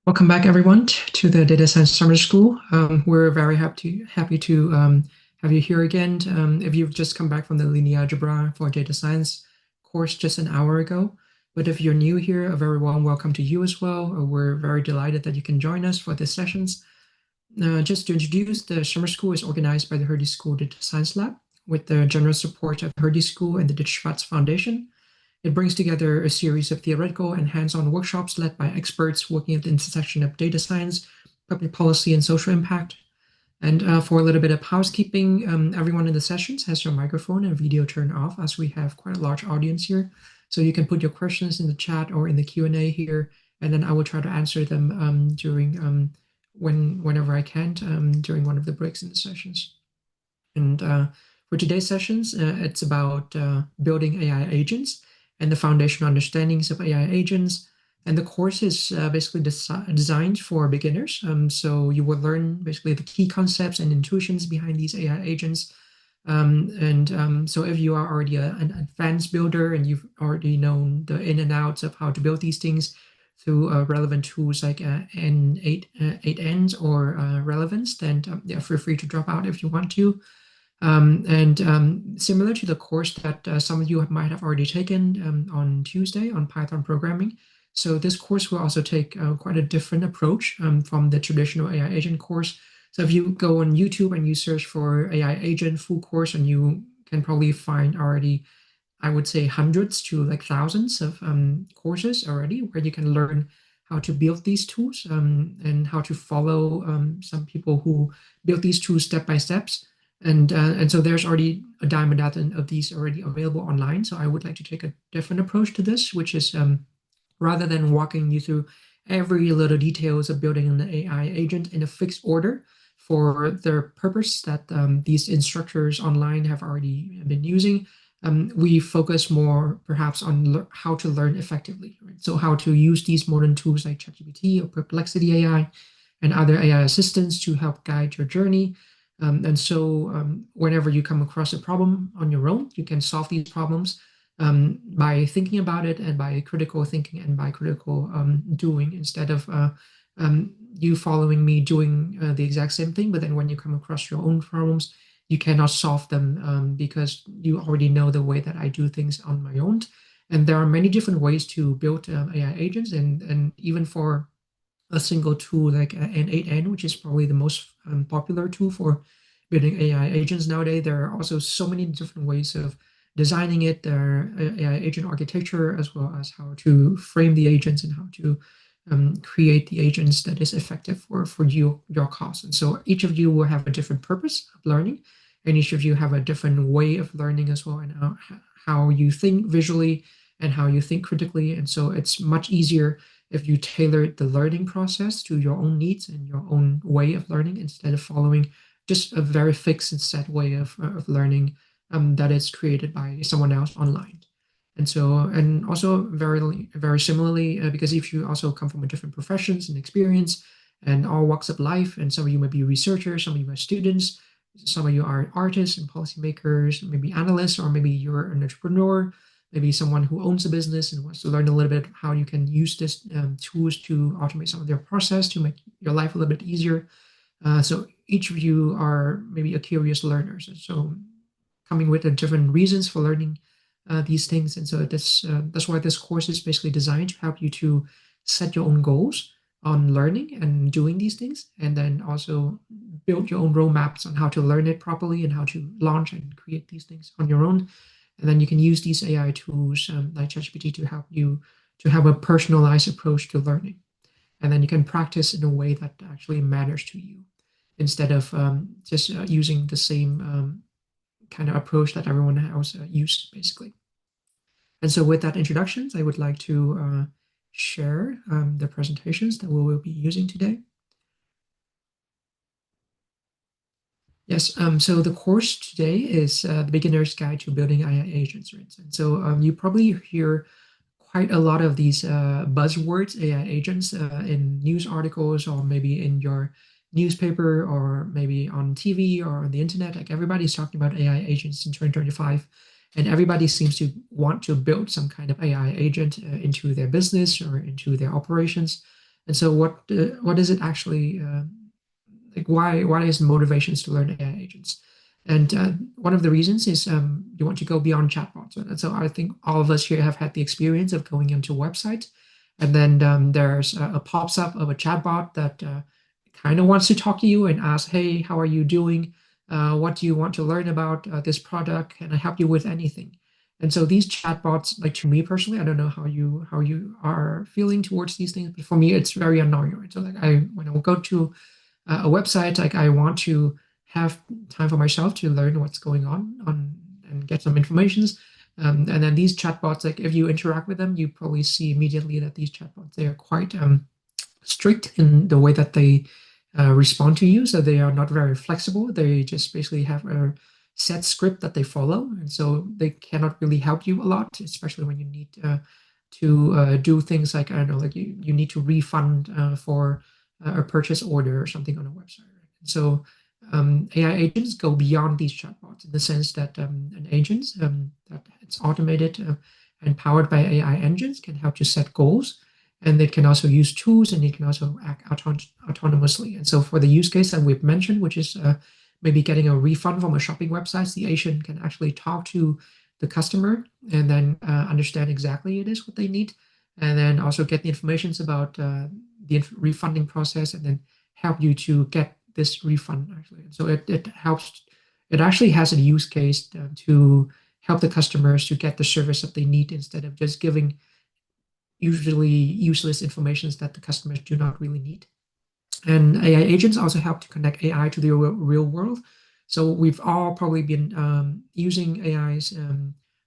Welcome back, everyone, to the Data Science Summer School. We're very happy to have you here again. If you've just come back from the linear algebra for data science course just an hour ago, but if you're new here, a very warm welcome to you as well. We're very delighted that you can join us for these sessions. Just to introduce, the summer school is organized by the Hertie School Data Science Lab with the generous support of Hertie School and the Schwartz Foundation. It brings together a series of theoretical and hands-on workshops led by experts working at the intersection of data science, public policy, and social impact. And for a little bit of housekeeping, everyone in the sessions has your microphone and video turned off, as we have quite a large audience here. So you can put your questions in the chat or in the Q&A here, and then I will try to answer them during whenever I can during one of the breaks in the sessions. And for today's sessions, it's about building AI agents and the foundational understandings of AI agents. And the course is basically designed for beginners. So you will learn basically the key concepts and intuitions behind these AI agents. So if you are already an advanced builder and you've already known the in and outs of how to build these things through relevant tools like N8Ns or Relevance, then yeah, feel free to drop out if you want to. Similar to the course that some of you might have already taken on Tuesday on Python programming. So this course will also take quite a different approach from the traditional AI agent course. So if you go on YouTube and you search for AI agent full course, and you can probably find already, I would say, hundreds to like thousands of courses already where you can learn how to build these tools and how to follow some people who build these tools step by steps. And so there's already a dime a dozen of these already available online. So I would like to take a different approach to this, which is rather than walking you through every little details of building an AI agent in a fixed order for the purpose that these instructors online have already been using, we focus more perhaps on how to learn effectively. Right? So how to use these modern tools like ChatGPT or Perplexity AI and other AI assistants to help guide your journey. Whenever you come across a problem on your own, you can solve these problems by thinking about it and by critical thinking and by critical doing, instead of you following me doing the exact same thing. But then when you come across your own problems, you cannot solve them because you already know the way that I do things on my own. And there are many different ways to build AI agents, and even for a single tool like N8N, which is probably the most popular tool for building AI agents nowadays. There are also so many different ways of designing it, their AI agent architecture, as well as how to frame the agents and how to create the agents that is effective for you, your cause. And so each of you will have a different purpose of learning, and each of you have a different way of learning as well, and how you think visually and how you think critically. And so it's much easier if you tailor the learning process to your own needs and your own way of learning, instead of following just a very fixed and set way of learning that is created by someone else online. And also very similarly, because if you also come from a different professions and experience and all walks of life, and some of you might be researchers, some of you are students, some of you are artists and policymakers, maybe analysts, or maybe you're an entrepreneur, maybe someone who owns a business and wants to learn a little bit how you can use this tools to automate some of their process to make your life a little bit easier. So each of you are maybe a curious learner. So coming with different reasons for learning these things. And so that's why this course is basically designed to help you to set your own goals on learning and doing these things, and then also build your own roadmaps on how to learn it properly and how to launch and create these things on your own. And then you can use these AI tools like ChatGPT to help you to have a personalized approach to learning. And then you can practice in a way that actually matters to you, instead of just using the same kind of approach that everyone else used, basically. And so with that introductions, I would like to share the presentations that we will be using today. Yes, so the course today is the Beginner's Guide to Building AI Agents. Right? And so you probably hear quite a lot of these buzzwords, AI agents, in news articles, or maybe in your newspaper, or maybe on TV or on the internet. Like, everybody's talking about AI agents in 2025, and everybody seems to want to build some kind of AI agent into their business or into their operations. And so what is it actually like? Why is motivations to learn AI agents? And one of the reasons is you want to go beyond chatbots. Right? And so I think all of us here have had the experience of going into a website, and then there's a pops up of a chatbot that kind of wants to talk to you and ask, "Hey, how are you doing? What do you want to learn about this product? Can I help you with anything?" And so these chatbots, like to me personally, I don't know how you are feeling towards these things, but for me, it's very annoying. Right? So like when I go to a website, like I want to have time for myself to learn what's going on and get some informations. And then these chatbots, like if you interact with them, you probably see immediately that these chatbots, they are quite strict in the way that they respond to you. So they are not very flexible. They just basically have a set script that they follow. And so they cannot really help you a lot, especially when you need to do things like, I don't know, like you need to refund for a purchase order or something on a website. Right? So AI agents go beyond these chatbots in the sense that an agent that it's automated and powered by AI engines can help you set goals, and it can also use tools, and it can also act autonomously. And so for the use case that we've mentioned, which is maybe getting a refund from a shopping website, the agent can actually talk to the customer and then understand exactly it is what they need, and then also get the informations about the refunding process, and then help you to get this refund actually. And so it helps. It actually has a use case to help the customers to get the service that they need instead of just giving usually useless informations that the customers do not really need. And AI agents also help to connect AI to the real world. So we've all probably been using AI's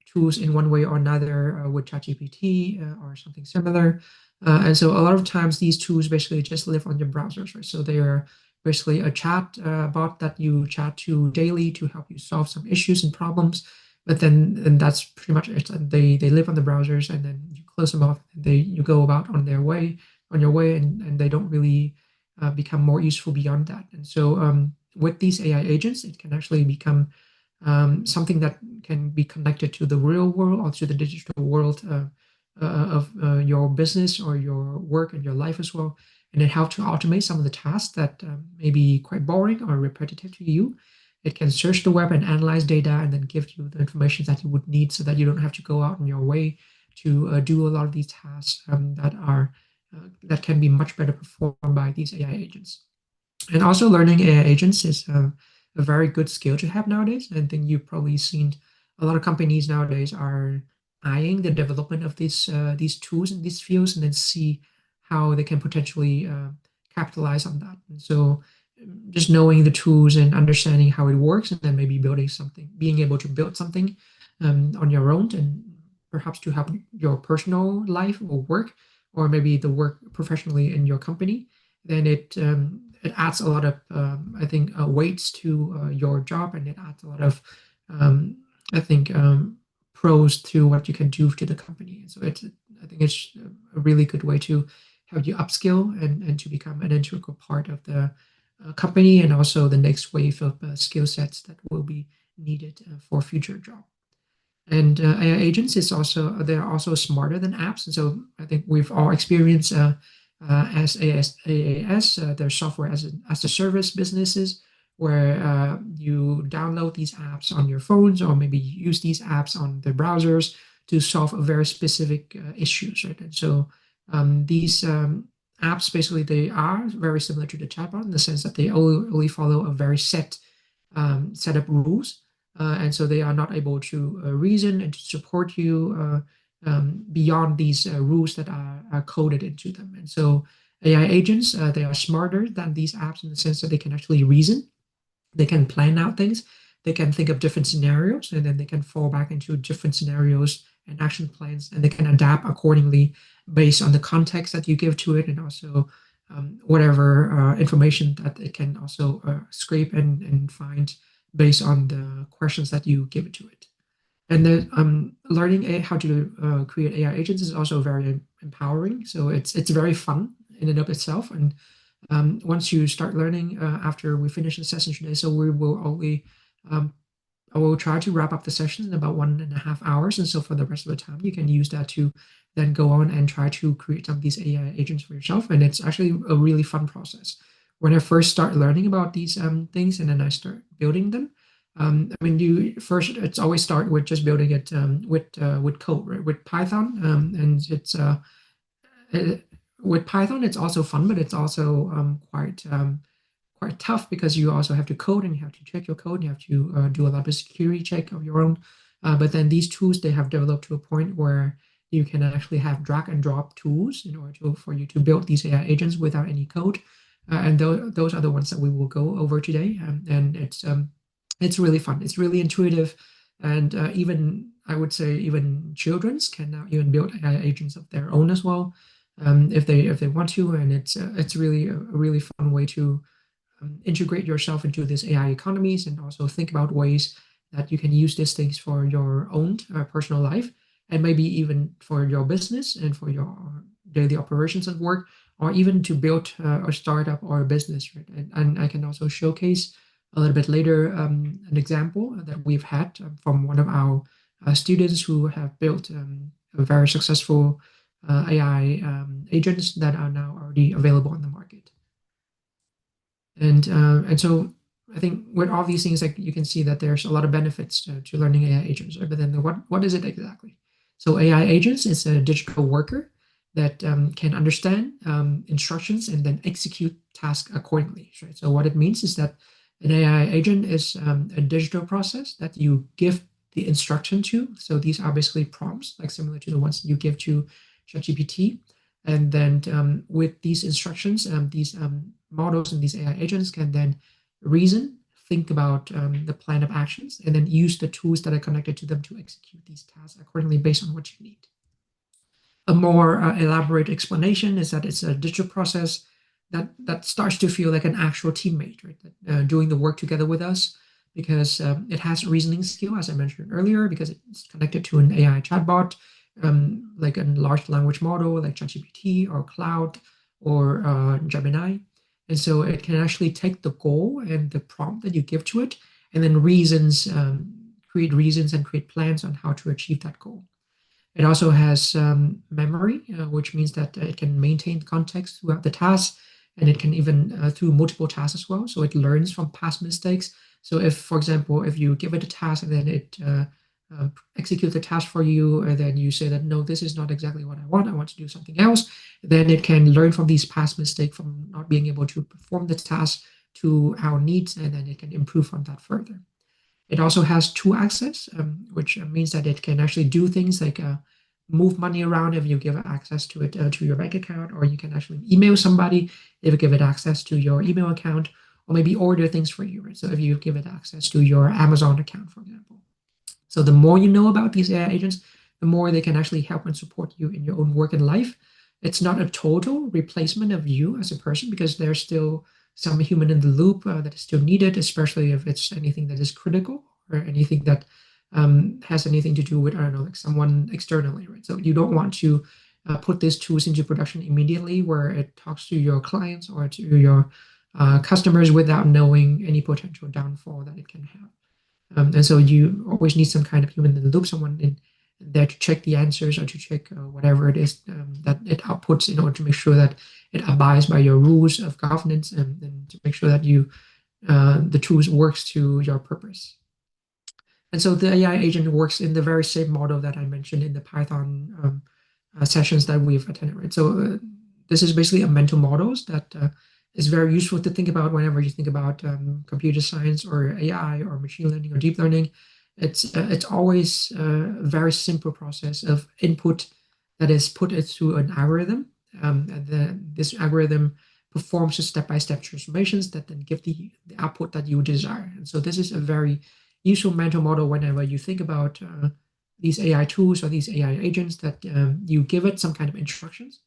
tools in one way or another with ChatGPT or something similar. And so a lot of times these tools basically just live on your browsers, right? So they are basically a chat bot that you chat to daily to help you solve some issues and problems. But then and that's pretty much it. And they live on the browsers, and then you close them off. And you go about on your way, and they don't really become more useful beyond that. And so with these AI agents, it can actually become something that can be connected to the real world or to the digital world of your business or your work and your life as well. And it helps to automate some of the tasks that may be quite boring or repetitive to you. It can search the web and analyze data and then give you the information that you would need so that you don't have to go out on your way to do a lot of these tasks that can be much better performed by these AI agents. And also learning AI agents is a very good skill to have nowadays. I think you've probably seen a lot of companies nowadays are eyeing the development of these tools in these fields and then see how they can potentially capitalize on that. And so just knowing the tools and understanding how it works and then maybe building something, being able to build something on your own and perhaps to help your personal life or work, or maybe the work professionally in your company, then it adds a lot of I think weights to your job, and it adds a lot of um, I think pros to what you can do to the company. So I think it's a really good way to have you upskill and to become an integral part of the company, and also the next wave of skill sets that will be needed for future job. And AI agents is also they're also smarter than apps, and so I think we've all experienced SaaS, their software as a service businesses, where you download these apps on your phones, or maybe use these apps on the browsers to solve a very specific issues, right? And so these apps basically they are very similar to the chatbot in the sense that they only follow a very set up rules, and so they are not able to reason and to support you beyond these rules that are coded into them. And so AI agents, they are smarter than these apps in the sense that they can actually reason, they can plan out things, they can think of different scenarios, and then they can fall back into different scenarios and action plans, and they can adapt accordingly based on the context that you give to it, and also whatever information that it can also scrape and find based on the questions that you give it to it. And then learning how to create AI agents is also very empowering. So it's very fun in and of itself. And once you start learning after we finish the session today, so we will only I will try to wrap up the session in about 1.5 hours. And so for the rest of the time, you can use that to then go on and try to create some of these AI agents for yourself. And it's actually a really fun process. When I first start learning about these things and then I start building them, I mean, it's always start with just building it with code, right? With Python, and it, with Python, it's also fun, but it's also quite tough because you also have to code and you have to check your code. You have to do a lot of security check of your own. But then these tools, they have developed to a point where you can actually have drag and drop tools in order for you to build these AI agents without any code. And those are the ones that we will go over today. And it's really fun. It's really intuitive. And even, I would say, even children's can now even build AI agents of their own as well, if they want to. And it's really a really fun way to integrate yourself into these AI economies and also think about ways that you can use these things for your own personal life and maybe even for your business and for your daily operations at work, or even to build a startup or a business, right? And I can also showcase a little bit later an example that we've had from one of our students who have built a very successful AI agents that are now already available on the market. And so I think with all these things, like you can see that there's a lot of benefits to learning AI agents, right? But then what is it exactly? So AI agents is a digital worker that can understand instructions and then execute tasks accordingly, right? So what it means is that an AI agent is a digital process that you give the instruction to. So these are basically prompts, like similar to the ones you give to ChatGPT. And then with these instructions, these models and these AI agents can then reason, think about the plan of actions, and then use the tools that are connected to them to execute these tasks accordingly based on what you need. A more elaborate explanation is that it's a digital process that starts to feel like an actual teammate, right? Doing the work together with us, because it has reasoning skill, as I mentioned earlier, because it's connected to an AI chatbot, like a large language model like ChatGPT or Cloud or Gemini. And so it can actually take the goal and the prompt that you give to it and then create reasons and create plans on how to achieve that goal. It also has memory, which means that it can maintain context throughout the task, and it can even through multiple tasks as well. So it learns from past mistakes. So if, for example, if you give it a task and then it executes the task for you, and then you say that, no, this is not exactly what I want to do something else, then it can learn from these past mistakes from not being able to perform the task to our needs, and then it can improve on that further. It also has tool access, which means that it can actually do things like move money around if you give access to it to your bank account, or you can actually email somebody if you give it access to your email account, or maybe order things for you. Right? So if you give it access to your Amazon account, for example. So the more you know about these AI agents, the more they can actually help and support you in your own work and life. It's not a total replacement of you as a person, because there's still some human in the loop that is still needed, especially if it's anything that is critical or anything that has anything to do with, I don't know, like someone externally, right? So you don't want to put these tools into production immediately where it talks to your clients or to your customers without knowing any potential downfall that it can have. And so you always need some kind of human in the loop, someone in there to check the answers or to check whatever it is that it outputs in order to make sure that it abides by your rules of governance, and to make sure that the tools works to your purpose. And so the AI agent works in the very same model that I mentioned in the Python sessions that we've attended, right? So this is basically a mental models that is very useful to think about whenever you think about computer science or AI or machine learning or deep learning. It's always a very simple process of input that is put into an algorithm, and then this algorithm performs a step-by-step transformations that then give the output that you desire. And so this is a very useful mental model whenever you think about these AI tools or these AI agents that you give it some kind of instructions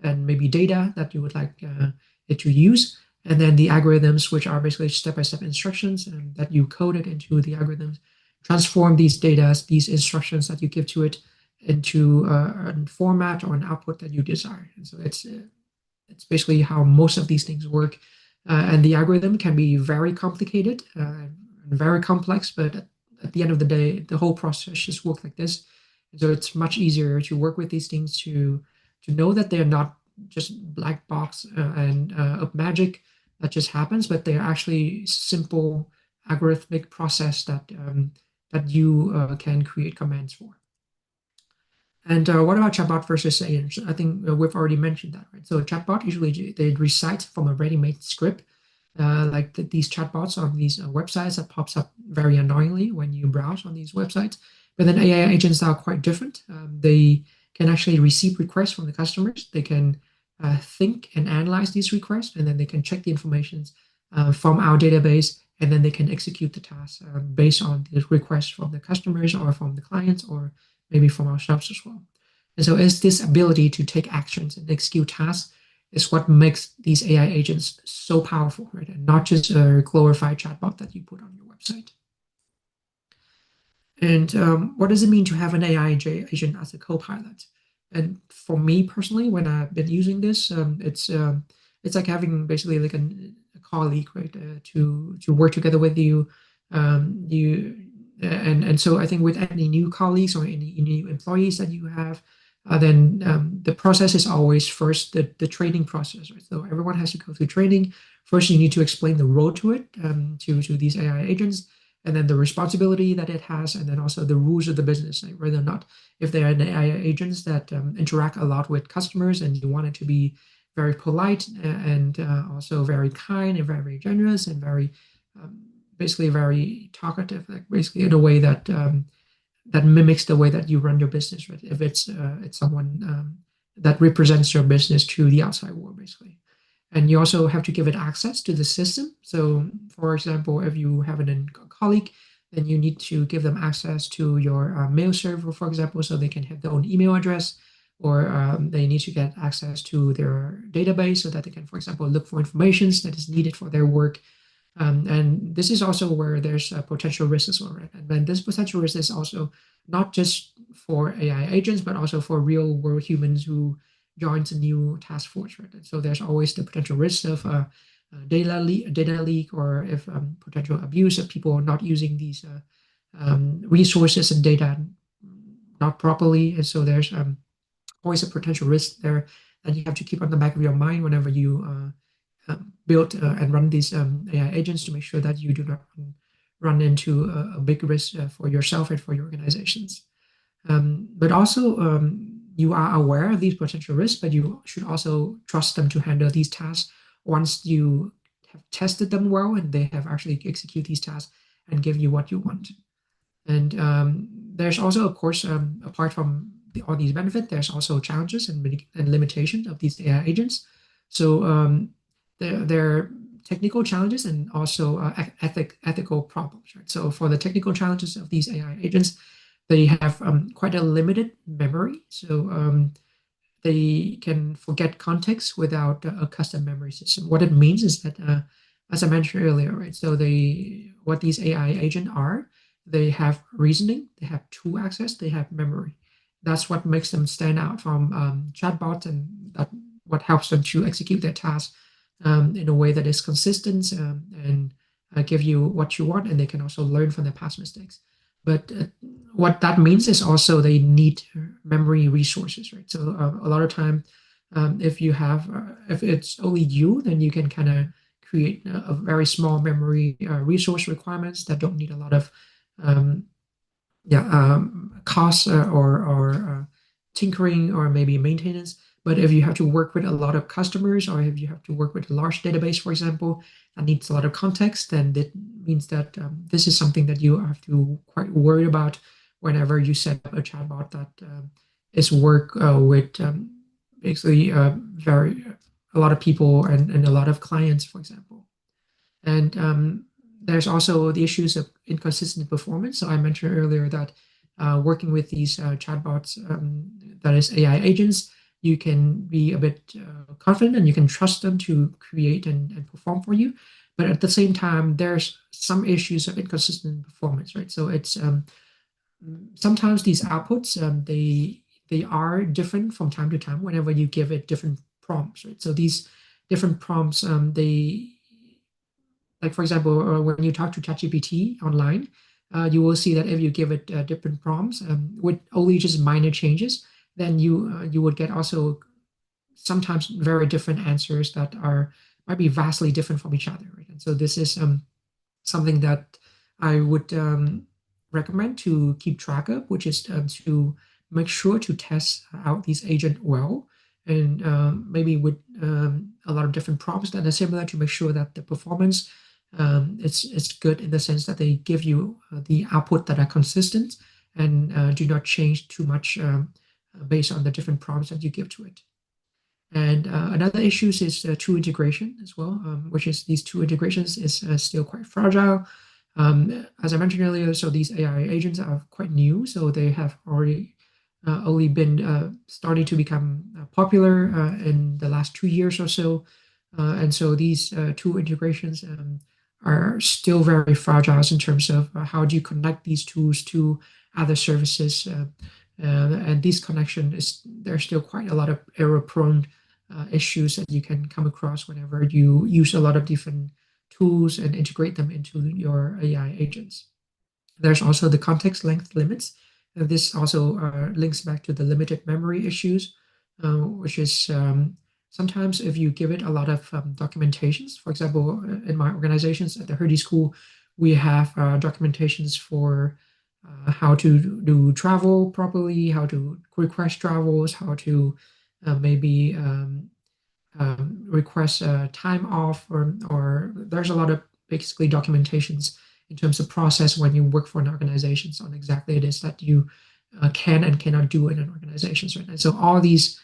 and maybe data that you would like it to use, and then the algorithms, which are basically step-by-step instructions that you coded into the algorithms, transform these data, these instructions that you give to it into a format or an output that you desire. And so it's basically how most of these things work. And the algorithm can be very complicated and very complex, but at the end of the day, the whole process just works like this. So it's much easier to work with these things to know that they're not just black box and of magic that just happens, but they're actually simple algorithmic process that you can create commands for. And what about chatbot versus agents? I think we've already mentioned that, right? So a chatbot usually they recite from a ready-made script, like these chatbots on these websites that pops up very annoyingly when you browse on these websites. But then AI agents are quite different. They can actually receive requests from the customers. They can think and analyze these requests, and then they can check the information from our database, and then they can execute the task based on the requests from the customers or from the clients or maybe from ourselves as well. And so it's this ability to take actions and execute tasks is what makes these AI agents so powerful, right? And not just a glorified chatbot that you put on your website. And what does it mean to have an AI agent as a co-pilot? And for me personally, when I've been using this, it's like having basically like a colleague, right, to work together with you. You and so I think with any new colleagues or any new employees that you have, then the process is always first the training process, right? So everyone has to go through training. First, you need to explain the role to it, to these AI agents, and then the responsibility that it has, and then also the rules of the business, like whether or not if there are AI agents that interact a lot with customers and you want it to be very polite and also very kind and very, very generous and very basically very talkative, like basically in a way that that mimics the way that you run your business, right? If it's someone that represents your business to the outside world, basically. And you also have to give it access to the system. So, for example, if you have a colleague, then you need to give them access to your mail server, for example, so they can have their own email address, or they need to get access to their database so that they can, for example, look for information that is needed for their work. And this is also where there's a potential risk as well, right? And then this potential risk is also not just for AI agents, but also for real world humans who joins a new task force, right? And so there's always the potential risk of data leak, or if potential abuse of people not using these resources and data not properly. And so there's always a potential risk there that you have to keep on the back of your mind whenever you build and run these AI agents, to make sure that you do not run into a big risk for yourself and for your organizations. But also, you are aware of these potential risks, but you should also trust them to handle these tasks once you have tested them well and they have actually execute these tasks and give you what you want. And there's also, of course, apart from all these benefits, there's also challenges and limitations of these AI agents. So there are technical challenges and also ethical problems, right? So for the technical challenges of these AI agents, they have quite a limited memory. So they can forget context without a custom memory system. What it means is that, as I mentioned earlier, right? So what these AI agents are, they have reasoning, they have tool access, they have memory. That's what makes them stand out from chatbots, and that what helps them to execute their task in a way that is consistent and give you what you want, and they can also learn from their past mistakes. But what that means is also they need memory resources, right? So a lot of time, if it's only you, then you can kind of create a very small memory resource requirements that don't need a lot of um, costs or tinkering or maybe maintenance. But if you have to work with a lot of customers, or if you have to work with a large database, for example, that needs a lot of context, then that means that this is something that you have to quite worry about whenever you set up a chatbot that is work with basically very a lot of people and a lot of clients, for example. And there's also the issues of inconsistent performance. So I mentioned earlier that working with these chatbots, that is AI agents, you can be a bit confident and you can trust them to create and perform for you. But at the same time, there's some issues of inconsistent performance, right? So it's sometimes these outputs, they are different from time to time whenever you give it different prompts, right? So these different prompts, they like, for example, when you talk to ChatGPT online, you will see that if you give it different prompts with only just minor changes, then you would get also sometimes very different answers that are might be vastly different from each other, right? And so this is something that I would recommend to keep track of, which is to make sure to test out these agent well, and maybe with a lot of different prompts that are similar to make sure that the performance it's good in the sense that they give you the output that are consistent and do not change too much based on the different prompts that you give to it. And another issue is tool integration as well, which is these two integrations is still quite fragile. As I mentioned earlier, so these AI agents are quite new, so they have already only been starting to become popular in the last 2 years or so. And so these two integrations are still very fragile in terms of how do you connect these tools to other services. And this connection is there's still quite a lot of error-prone issues that you can come across whenever you use a lot of different tools and integrate them into your AI agents. There's also the context length limits. This also links back to the limited memory issues, which is sometimes if you give it a lot of documentations, for example, in my organizations at the Hertie School, we have documentations for how to do travel properly, how to request travels, how to maybe request time off, or there's a lot of basically documentations in terms of process when you work for an organization on exactly it is that you can and cannot do in an organization, right? And so all these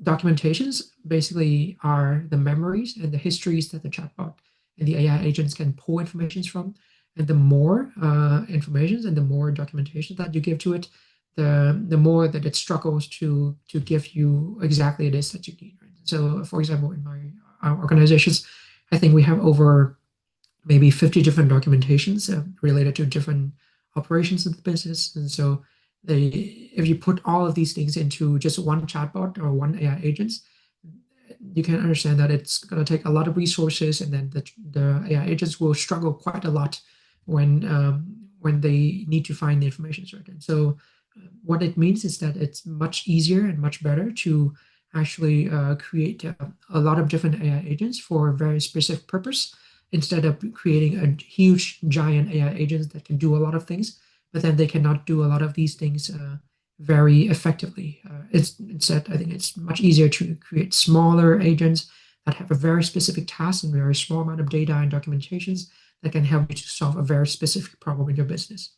documentations basically are the memories and the histories that the chatbot and the AI agents can pull information from. And the more information and the more documentation that you give to it, the more that it struggles to give you exactly it is that you need. Right? So, for example, in my organizations, I think we have over maybe 50 different documentations related to different operations of the business. And so if you put all of these things into just one chatbot or one AI agents, you can understand that it's going to take a lot of resources, and then the AI agents will struggle quite a lot when they need to find the information. Right? And so what it means is that it's much easier and much better to actually create a lot of different AI agents for a very specific purpose instead of creating a huge giant AI agents that can do a lot of things, but then they cannot do a lot of these things very effectively. Instead, I think it's much easier to create smaller agents that have a very specific task and very small amount of data and documentations that can help you to solve a very specific problem in your business.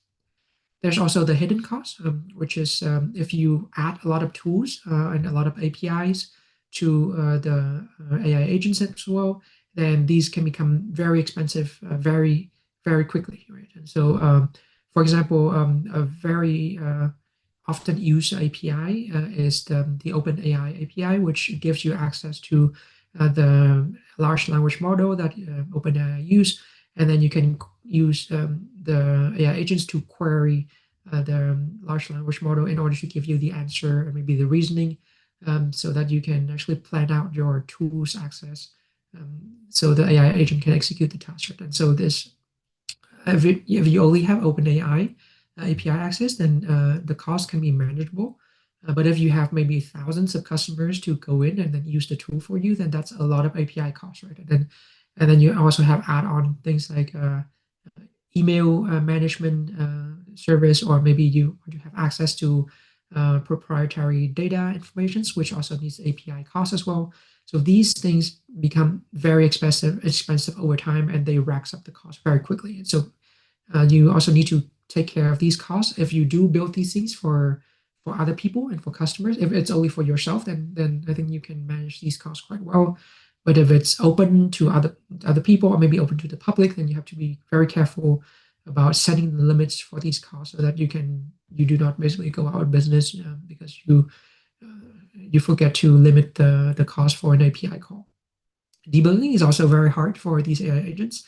There's also the hidden cost, which is if you add a lot of tools and a lot of APIs to the AI agents as well, then these can become very expensive very, very quickly, right? And so, for example, a very often used API is the OpenAI API, which gives you access to the large language model that OpenAI use, and then you can use the AI agents to query the large language model in order to give you the answer and maybe the reasoning, so that you can actually plan out your tools access, so the AI agent can execute the task. And so this, if you only have OpenAI API access, then the cost can be manageable. But if you have maybe thousands of customers to go in and then use the tool for you, then that's a lot of API costs, right? And then you also have add-on things like email management service, or maybe you have access to proprietary data informations, which also needs API costs as well. So these things become very expensive over time, and they racks up the cost very quickly. And so you also need to take care of these costs. If you do build these things for other people and for customers, if it's only for yourself, then I think you can manage these costs quite well. But if it's open to other people, or maybe open to the public, then you have to be very careful about setting the limits for these costs so that you do not basically go out of business because you forget to limit the cost for an API call. Debugging is also very hard for these AI agents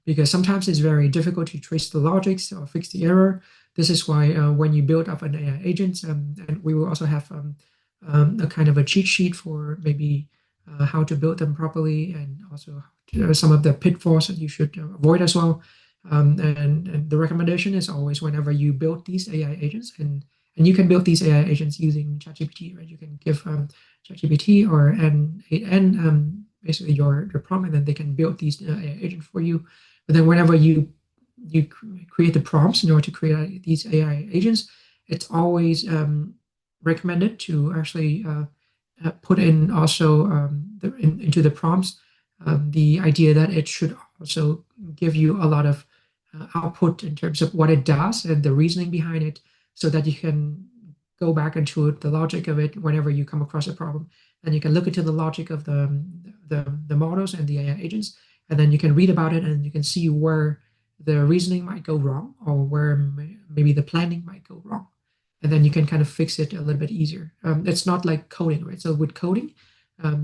because sometimes it's very difficult to trace the logics or fix the error. This is why when you build up an AI agent, and we will also have a kind of a cheat sheet for maybe how to build them properly, and also some of the pitfalls that you should avoid as well. And the recommendation is always whenever you build these AI agents, and you can build these AI agents using ChatGPT, right? You can give ChatGPT or N8N basically your prompt, and then they can build these AI agents for you. But then whenever you create the prompts in order to create these AI agents, it's always recommended to actually put in also into the prompts the idea that it should also give you a lot of output in terms of what it does and the reasoning behind it, so that you can go back into the logic of it whenever you come across a problem, and you can look into the logic of the models and the AI agents, and then you can read about it and you can see where the reasoning might go wrong, or where maybe the planning might go wrong, and then you can kind of fix it a little bit easier. It's not like coding, right? So with coding,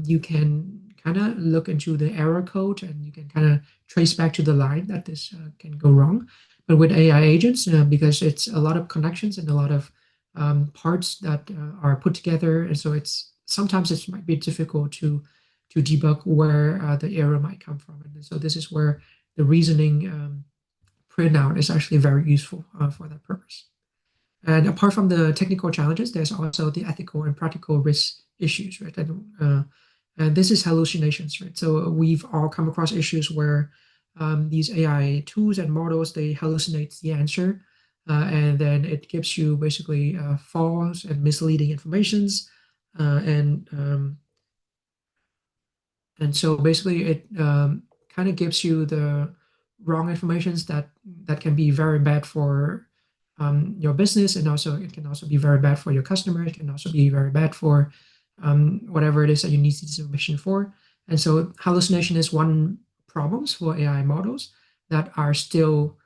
you can kind of look into the error code and you can kind of trace back to the line that this can go wrong. But with AI agents, because it's a lot of connections and a lot of parts that are put together, and so it's sometimes it might be difficult to debug where the error might come from. And so this is where the reasoning printout is actually very useful for that purpose. And apart from the technical challenges, there's also the ethical and practical risk issues, right? And this is hallucinations, right? So we've all come across issues where these AI tools and models, they hallucinate the answer, and then it gives you basically false and misleading informations, uh, and um, and so basically it kind of gives you the wrong informations that can be very bad for your business, and also it can also be very bad for your customer. It can also be very bad for whatever it is that you need this information for. And so hallucination is one problems for AI models that are still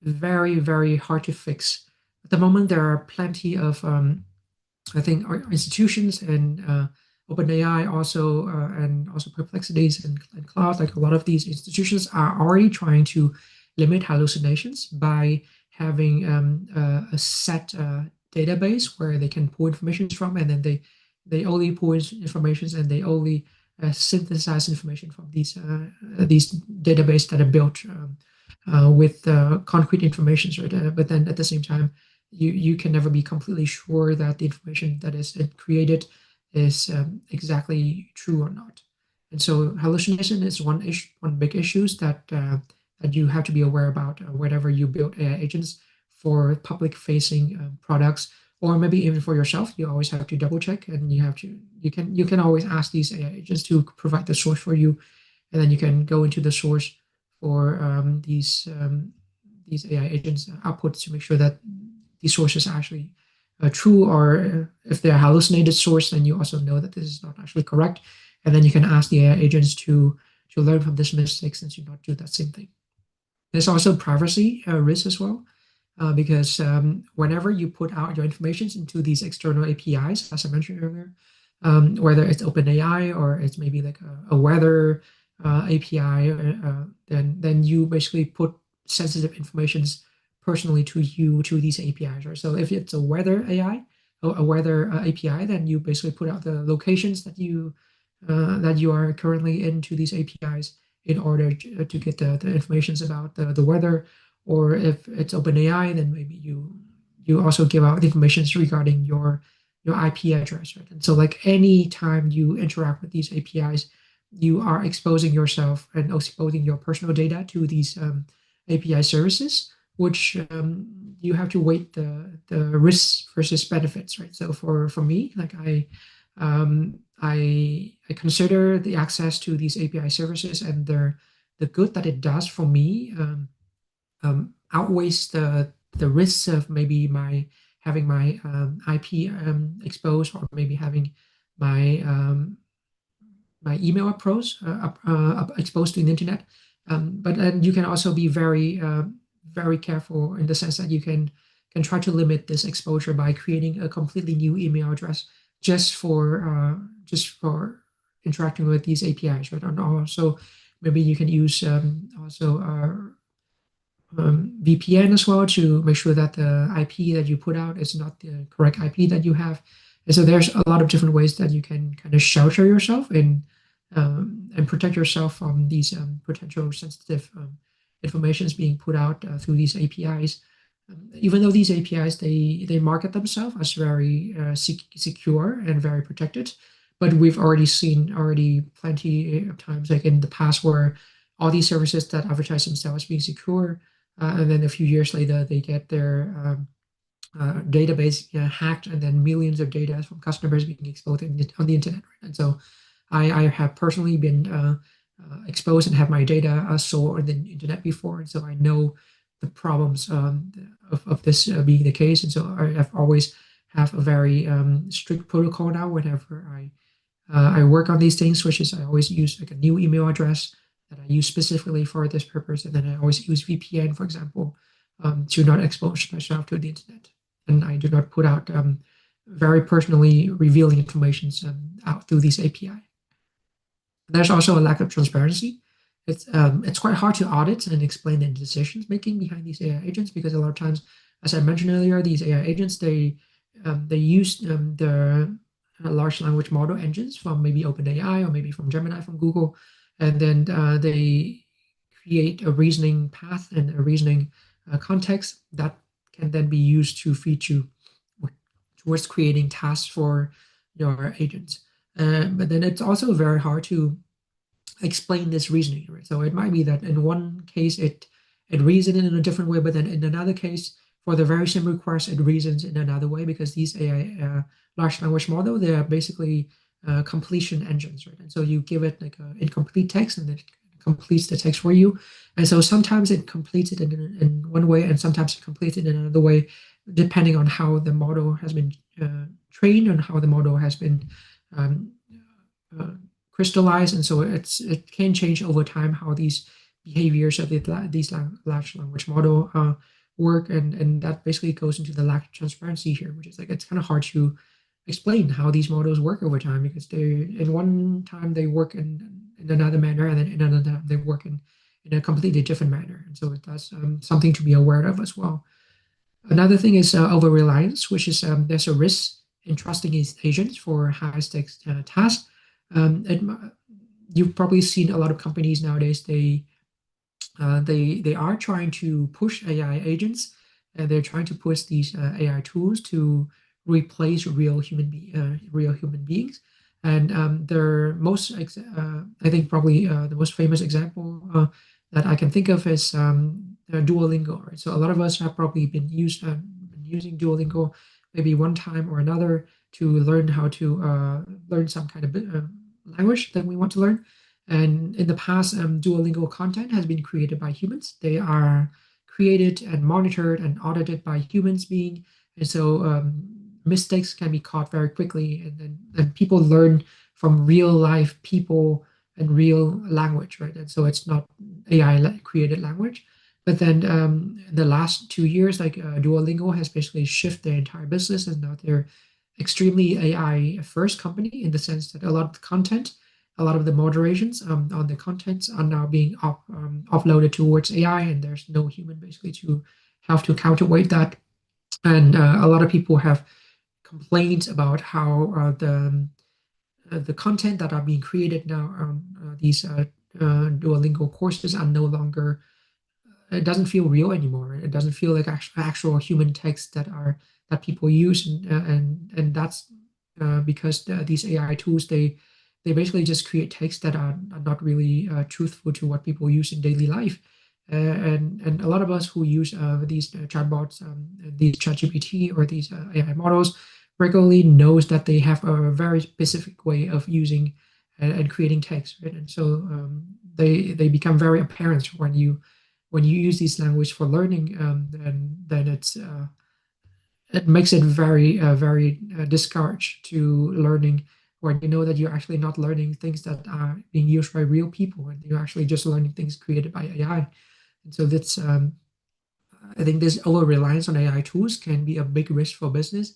very, very hard to fix. At the moment, there are plenty of I think our institutions and OpenAI also and also Perplexities and Cloud, like a lot of these institutions are already trying to limit hallucinations by having a set database where they can pull information from, and then they only pull information and they only synthesize information from these databases that are built with concrete information, right? But then at the same time, you can never be completely sure that the information that is created is exactly true or not. And so hallucination is one big issues that you have to be aware about whenever you build AI agents for public facing products, or maybe even for yourself. You always have to double check, and you can always ask these AI agents to provide the source for you, and then you can go into the source for these AI agents outputs to make sure that these sources are actually true, or if they're hallucinated source, then you also know that this is not actually correct, and then you can ask the AI agents to learn from this mistake since you not do that same thing. There's also privacy risk as well, because whenever you put out your information into these external APIs, as I mentioned earlier, whether it's OpenAI or it's maybe like a weather API, then you basically put sensitive informations personally to you to these APIs, right? So if it's a weather AI or a weather API, then you basically put out the locations that you are currently into these APIs in order to get the informations about the weather. Or if it's OpenAI, then maybe you also give out information regarding your IP address, right? And so like any time you interact with these APIs, you are exposing yourself and exposing your personal data to these API services, which you have to weigh the risks versus benefits, right? So for me, like I consider the access to these API services and the good that it does for me outweighs the risks of maybe my having my IP exposed, or maybe having my my email exposed to the internet. But then you can also be very careful in the sense that you can try to limit this exposure by creating a completely new email address just for interacting with these APIs, right? And also maybe you can use also VPN as well to make sure that the IP that you put out is not the correct IP that you have. And so there's a lot of different ways that you can kind of shelter yourself and protect yourself from these potential sensitive information is being put out through these APIs. Even though these APIs they market themselves as very secure and very protected, but we've already seen plenty of times, like in the past, where all these services that advertise themselves as being secure, and then a few years later they get their database hacked, and then millions of data from customers being exposed on the internet. Right? And so I have personally been exposed and have my data stored on the internet before, and so I know the problems of this being the case. And so I have always have a very strict protocol now whenever I work on these things, which is I always use like a new email address that I use specifically for this purpose, and then I always use VPN, for example, to not expose myself to the internet, and I do not put out very personally revealing information out through these API. There's also a lack of transparency. It's quite hard to audit and explain the decisions making behind these AI agents, because a lot of times, as I mentioned earlier, these AI agents they use the large language model engines from maybe OpenAI or maybe from Gemini from Google, and then they create a reasoning path and a reasoning context that can then be used to feed you towards creating tasks for your agents. But then it's also very hard to explain this reasoning, right? So it might be that in one case it reasons in a different way, but then in another case, for the very same request, it reasons in another way, because these AI large language model, they are basically completion engines, right? And so you give it like an incomplete text, and it completes the text for you. And so sometimes it completes it in one way, and sometimes it completes it in another way, depending on how the model has been trained and how the model has been um, uh, crystallized. And so it can change over time how these behaviors of these large language model work, and that basically goes into the lack of transparency here, which is like it's kind of hard to explain how these models work over time, because they in one time they work in another manner, and then in another time they work in a completely different manner. And so that's something to be aware of as well. Another thing is over reliance, which is there's a risk in trusting these agents for high stakes tasks. You've probably seen a lot of companies nowadays. They are trying to push AI agents, and they're trying to push these AI tools to replace real human beings. And their I think probably the most famous example that I can think of is Duolingo. Right? So a lot of us have probably been using Duolingo maybe one time or another to learn how to learn some kind of language that we want to learn. And in the past, Duolingo content has been created by humans. They are created and monitored and audited by humans being, and so mistakes can be caught very quickly, and people learn from real life people and real language, right? And so it's not AI created language. But then in the last 2 years, like Duolingo has basically shifted their entire business, and now they're extremely AI first company, in the sense that a lot of the content, a lot of the moderations on the contents are now being uploaded towards AI, and there's no human basically to have to counterweight that. And a lot of people have complaints about how the content that are being created now on these Duolingo courses are no longer, it doesn't feel real anymore. It doesn't feel like actual human text that people use, and that's because these AI tools they basically just create text that are not really truthful to what people use in daily life. And a lot of us who use these chatbots, these ChatGPT or these AI models regularly knows that they have a very specific way of using and creating text, right? And so they become very apparent when you use this language for learning, then it makes it very discouraged to learning, when you know that you're actually not learning things that are being used by real people, and you're actually just learning things created by AI. And so that's I think this over reliance on AI tools can be a big risk for business,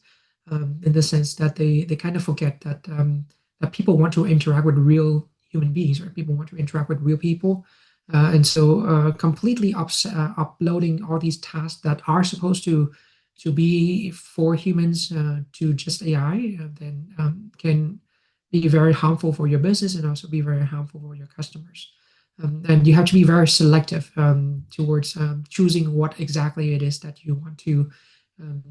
in the sense that they kind of forget that people want to interact with real human beings, right? People want to interact with real people, and so completely uploading all these tasks that are supposed to be for humans to just AI, then can be very harmful for your business, and also be very harmful for your customers. And you have to be very selective towards choosing what exactly it is that you want um,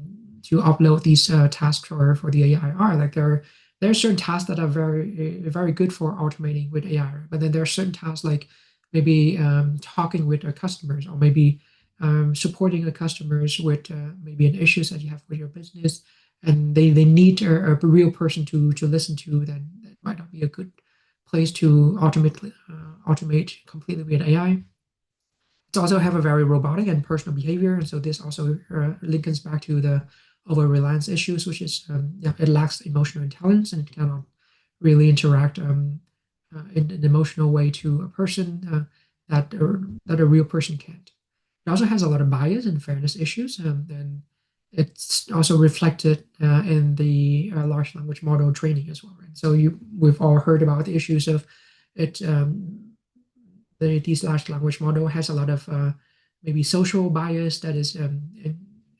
to upload these tasks for the AI are. Like there are certain tasks that are very good for automating with AI, but then there are certain tasks like maybe talking with our customers, or maybe supporting the customers with maybe an issues that you have with your business, and they need a real person to listen to. Then that might not be a good place to automate completely with AI. It also have a very robotic and personal behavior, and so this also links back to the over reliance issues, which is yeah, it lacks emotional intelligence and it cannot really interact in an emotional way to a person that a real person can't. It also has a lot of bias and fairness issues, and it's also reflected in the large language model training as well, right? So we've all heard about the issues of it. These large language model has a lot of maybe social bias that is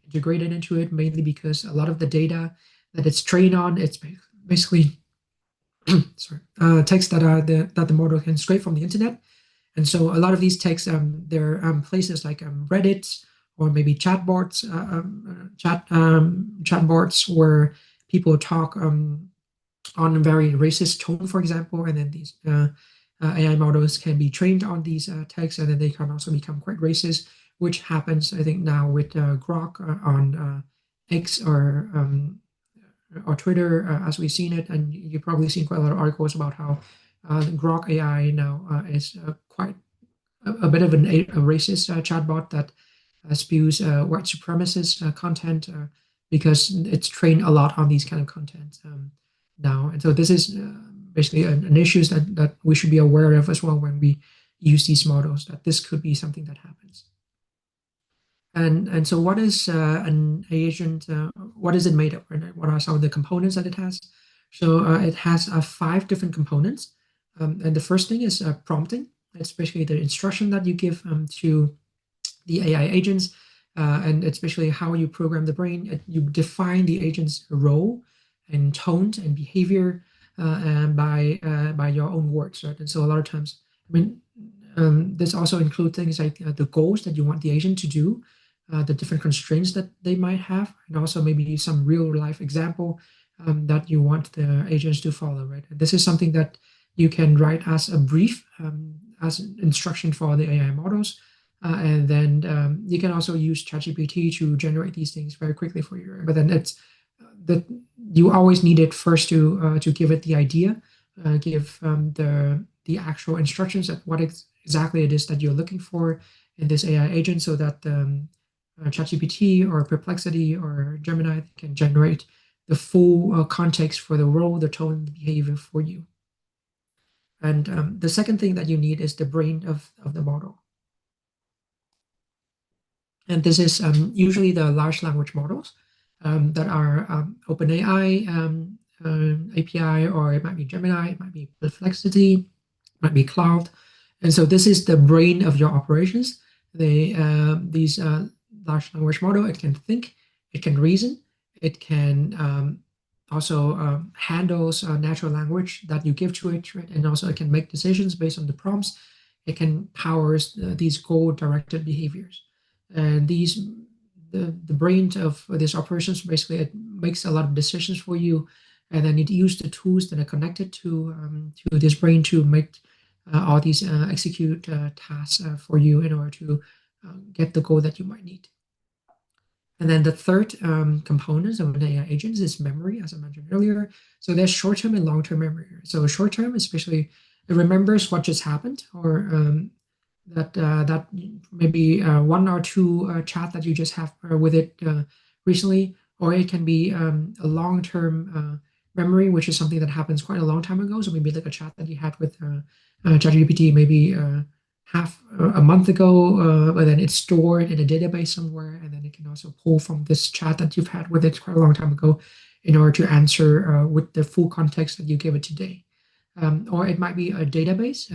integrated into it, mainly because a lot of the data that it's trained on, it's basically sorry, text that the model can scrape from the internet. And so a lot of these texts, there are places like Reddit or maybe chatbots where people talk on a very racist tone, for example, and then these AI models can be trained on these texts, and then they can also become quite racist, which happens, I think, now with Grok on X or Twitter, as we've seen it, and you've probably seen quite a lot of articles about how Grok AI now is quite a bit of a racist chatbot that spews white supremacist content because it's trained a lot on these kind of content now. And so this is basically an issue that we should be aware of as well when we use these models, that this could be something that happens. And so what is an agent? What is it made of? Right? What are some of the components that it has? So it has five different components. And the first thing is prompting. It's basically the instruction that you give to the AI agents, and especially how you program the brain. You define the agent's role and tone and behavior and by your own words, right? And so a lot of times, I mean, this also includes things like the goals that you want the agent to do, the different constraints that they might have, and also maybe some real life example that you want the agents to follow, right? And this is something that you can write as a brief, as an instruction for the AI models. And then you can also use ChatGPT to generate these things very quickly for you. But then it's that you always need it first to give it the idea, give the actual instructions at what exactly it is that you're looking for in this AI agent, so that ChatGPT or Perplexity or Gemini can generate the full context for the role, the tone, the behavior for you. And the second thing that you need is the brain of the model. And this is usually the large language models that are OpenAI API, or it might be Gemini, it might be Perplexity, it might be Cloud. And so this is the brain of your operations. These large language model, it can think, it can reason, it can also handles natural language that you give to it, right? And also it can make decisions based on the prompts. It can powers these goal-directed behaviors. And the brain of these operations, basically it makes a lot of decisions for you, and then it uses the tools that are connected to this brain to make all these execute tasks for you in order to get the goal that you might need. And then the third component of an AI agent is memory, as I mentioned earlier. So there's short-term and long-term memory. So short-term, especially, it remembers what just happened, or that maybe one or two chat that you just have with it recently, or it can be a long-term memory, which is something that happens quite a long time ago. So maybe like a chat that you had with ChatGPT maybe half a month ago, but then it's stored in a database somewhere, and then it can also pull from this chat that you've had with it quite a long time ago in order to answer with the full context that you give it today. Or it might be a database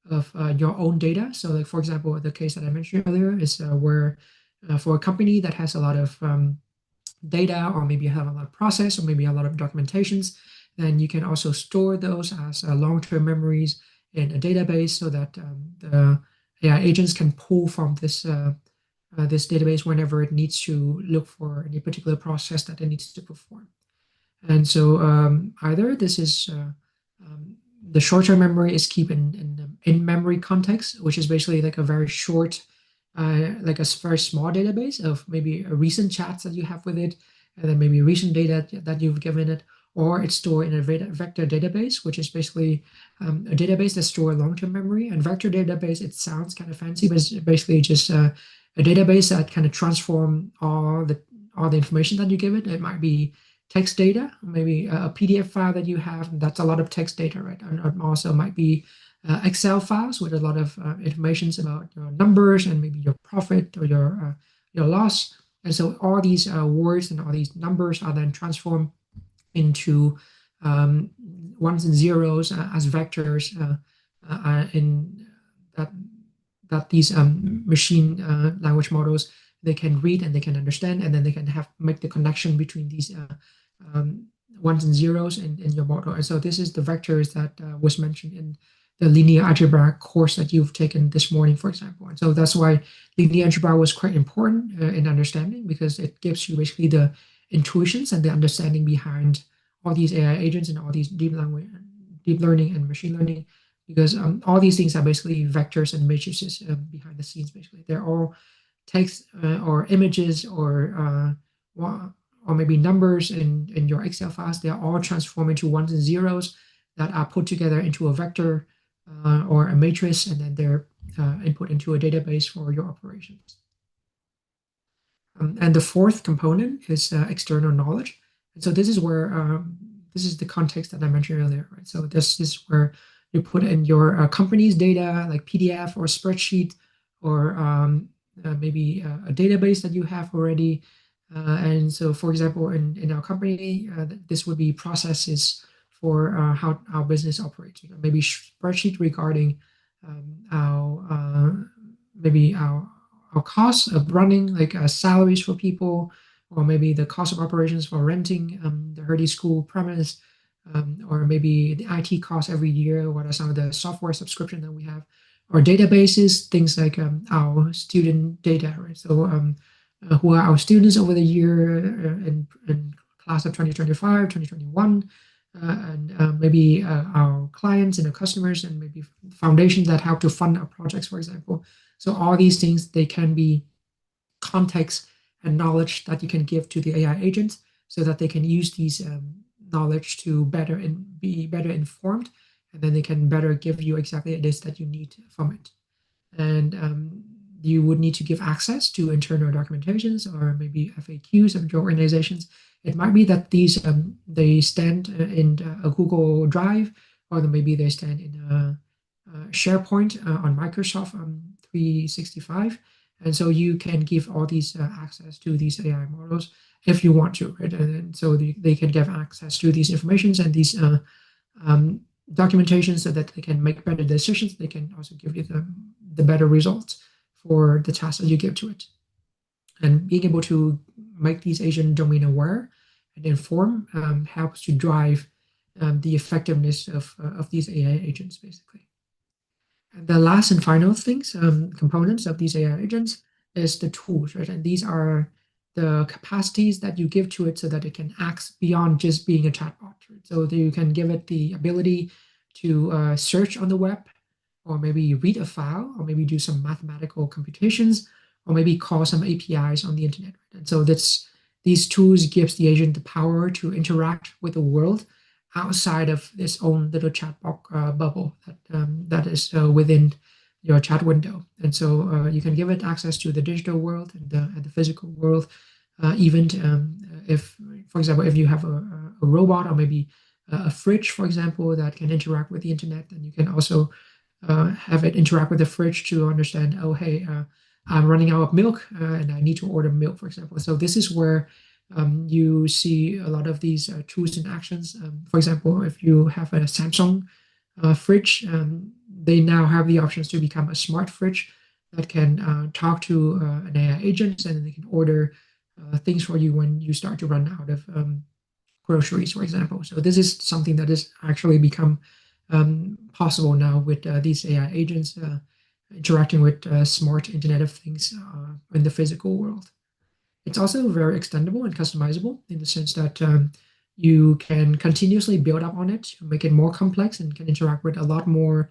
of your own data. So, like for example, the case that I mentioned earlier is where for a company that has a lot of data, or maybe you have a lot of process, or maybe a lot of documentations, then you can also store those as long-term memories in a database so that the AI agents can pull from this database whenever it needs to look for any particular process that it needs to perform. And so either this is the short-term memory is keep in the in-memory context, which is basically like a very short, like a very small database of maybe recent chats that you have with it, and then maybe recent data that you've given it, or it's stored in a vector database, which is basically a database that stores long-term memory. And vector database, it sounds kind of fancy, but it's basically just a database that kind of transform all the information that you give it. It might be text data, maybe a PDF file that you have. That's a lot of text data, right? And also might be Excel files with a lot of information about your numbers and maybe your profit or your loss. And so all these words and all these numbers are then transformed into ones and zeros as vectors in that these machine language models, they can read and they can understand, and then they can make the connection between these ones and zeros in your model. And so this is the vectors that was mentioned in the linear algebra course that you've taken this morning, for example. And so that's why linear algebra was quite important in understanding, because it gives you basically the intuitions and the understanding behind all these AI agents and all these deep learning and machine learning, because all these things are basically vectors and matrices behind the scenes. Basically, they're all text or images or maybe numbers in your Excel files. They are all transformed into ones and zeros that are put together into a vector or a matrix, and then they're input into a database for your operations. And the fourth component is external knowledge. And so this is where this is the context that I mentioned earlier, right? So this is where you put in your company's data, like PDF or spreadsheet, or maybe a database that you have already. And so, for example, in our company, this would be processes for how our business operates. Maybe spreadsheet regarding maybe our costs of running, like salaries for people, or maybe the cost of operations for renting the Hertie school premise, or maybe the IT costs every year. What are some of the software subscription that we have? Or databases, things like our student data, right? So who are our students over the year in class of 2025, 2021, and maybe our clients and our customers, and maybe foundations that help to fund our projects, for example. So all these things, they can be context and knowledge that you can give to the AI agents so that they can use these knowledge to be better informed, and then they can better give you exactly it is that you need from it. And you would need to give access to internal documentations or maybe FAQs of your organizations. It might be that these they stand in a Google Drive, or maybe they stand in a SharePoint on Microsoft 365. And so you can give all these access to these AI models if you want to, right? And so they can give access to these informations and these documentation so that they can make better decisions. They can also give you the better results for the task that you give to it. And being able to make these agents domain aware and inform helps to drive the effectiveness of these AI agents, basically. And the last and final things, components of these AI agents is the tools, right? And these are the capacities that you give to it so that it can act beyond just being a chatbot. Right? So that you can give it the ability to search on the web, or maybe read a file, or maybe do some mathematical computations, or maybe call some APIs on the internet. Right? And so these tools gives the agent the power to interact with the world outside of its own little chatbot bubble that is within your chat window. And so you can give it access to the digital world and the physical world. Even if, for example, if you have a robot or maybe a fridge, for example, that can interact with the internet, then you can also have it interact with the fridge to understand, oh, hey, I'm running out of milk and I need to order milk, for example. So this is where you see a lot of these tools and actions. For example, if you have a Samsung fridge, they now have the options to become a smart fridge that can talk to an AI agent, and then they can order things for you when you start to run out of groceries, for example. So this is something that has actually become possible now with these AI agents interacting with smart Internet of Things in the physical world. It's also very extendable and customizable in the sense that you can continuously build up on it, make it more complex, and can interact with a lot more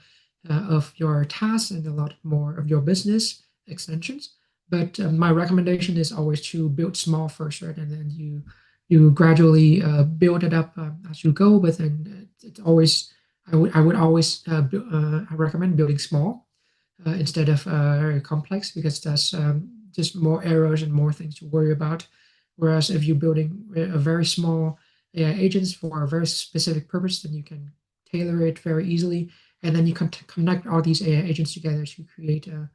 of your tasks and a lot more of your business extensions. But my recommendation is always to build small first, right? And then you gradually build it up as you go. But then it's always I would always I recommend building small instead of very complex because that's just more errors and more things to worry about. Whereas if you're building a very small AI agents for a very specific purpose, then you can tailor it very easily, and then you can connect all these AI agents together to create a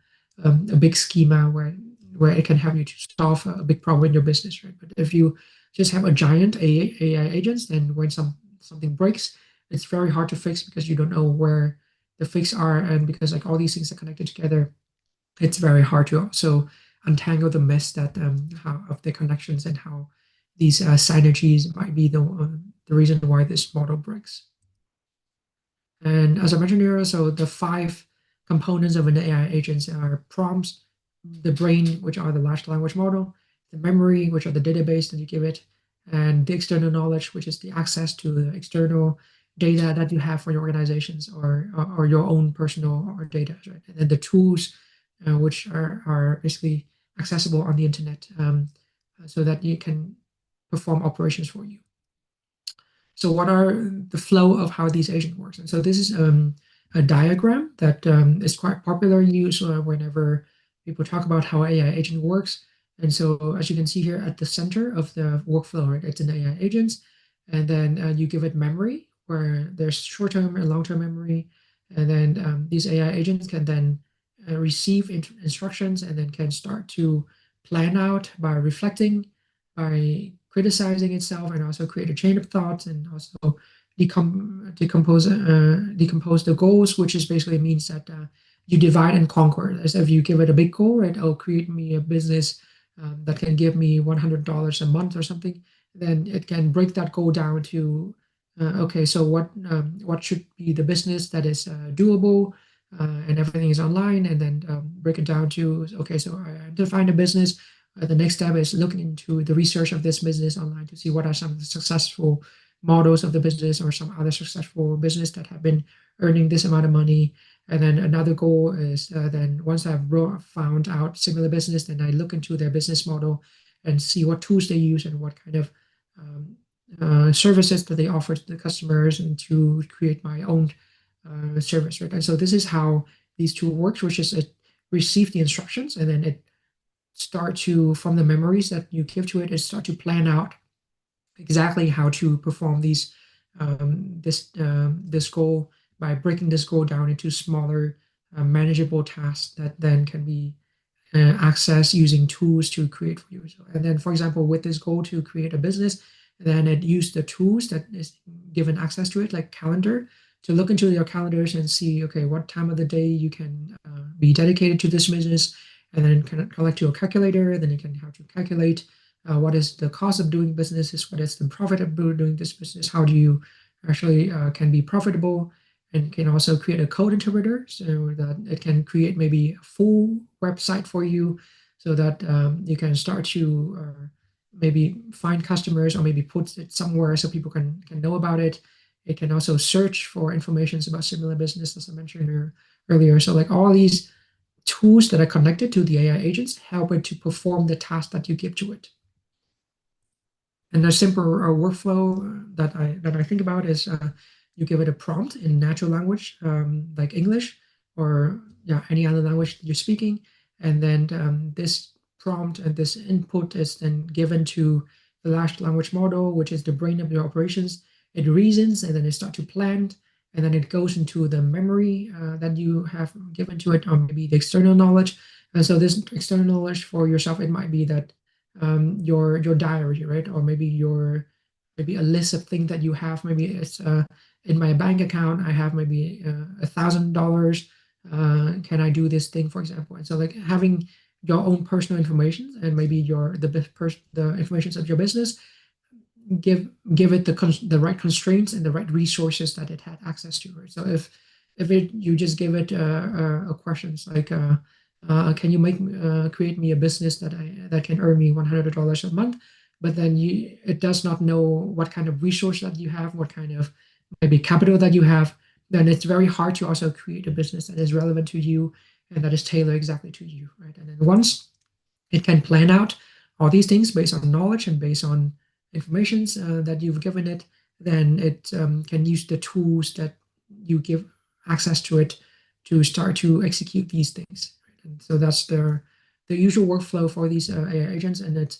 big schema where it can help you to solve a big problem in your business, right? But if you just have a giant AI agents, then when something breaks, it's very hard to fix because you don't know where the fix are, and because like all these things are connected together, it's very hard to also untangle the mess that how, of the connections and how these synergies might be the reason why this model breaks. And as I mentioned earlier, so the five components of an AI agent are prompts, the brain, which are the large language model, the memory, which are the database that you give it, and the external knowledge, which is the access to the external data that you have for your organizations or your own personal or data, right? And then the tools, which are basically accessible on the internet, so that you can perform operations for you. So what are the flow of how these agents works? And so this is a diagram that is quite popular use whenever people talk about how AI agent works. And so as you can see here at the center of the workflow, right, it's an AI agent. And then you give it memory where there's short-term and long-term memory. And then these AI agents can then receive instructions and then can start to plan out by reflecting, by criticizing itself, and also create a chain of thoughts, and also decompose the goals, which is basically means that you divide and conquer. As if you give it a big goal, right? Oh, create me a business that can give me $100 a month or something. Then it can break that goal down to okay, so what should be the business that is doable and everything is online, and then break it down to okay, so I define a business. The next step is looking into the research of this business online to see what are some of the successful models of the business or some other successful business that have been earning this amount of money. And then another goal is then once I've found out similar business, then I look into their business model and see what tools they use and what kind of services that they offer to the customers, and to create my own service, right? And so this is how these tools works, which is it receive the instructions and then it start to, from the memories that you give to it, start to plan out exactly how to perform this goal by breaking this goal down into smaller manageable tasks that then can be accessed using tools to create for you. So, and then, for example, with this goal to create a business, then it used the tools that is given access to it, like calendar, to look into your calendars and see, okay, what time of the day you can be dedicated to this business, and then kind of collect your calculator. Then you can have to calculate what is the cost of doing businesses, what is the profit of doing this business, how do you actually can be profitable, and can also create a code interpreter so that it can create maybe a full website for you, so that you can start to maybe find customers or maybe put it somewhere so people can know about it. It can also search for information about similar business, as I mentioned earlier. So like all these tools that are connected to the AI agents help it to perform the task that you give to it. And a simple workflow that I think about is you give it a prompt in natural language, like English or yeah, any other language that you're speaking, and then this prompt and this input is then given to the large language model, which is the brain of your operations. It reasons and then it starts to plan, and then it goes into the memory that you have given to it, or maybe the external knowledge. And so this external knowledge for yourself, it might be that your diary, right? Or maybe a list of things that you have. Maybe it's in my bank account, I have maybe $1,000. Can I do this thing, for example? And so like having your own personal information and maybe the information of your business give it the right constraints and the right resources that it had access to. Right? So if you just give it a questions like can you create me a business that can earn me $100 a month, but then it does not know what kind of resource that you have, what kind of maybe capital that you have, then it's very hard to also create a business that is relevant to you and that is tailored exactly to you, right? And then once it can plan out all these things based on knowledge and based on informations that you've given it, then it can use the tools that you give access to it to start to execute these things. Right? And so that's the usual workflow for these AI agents, and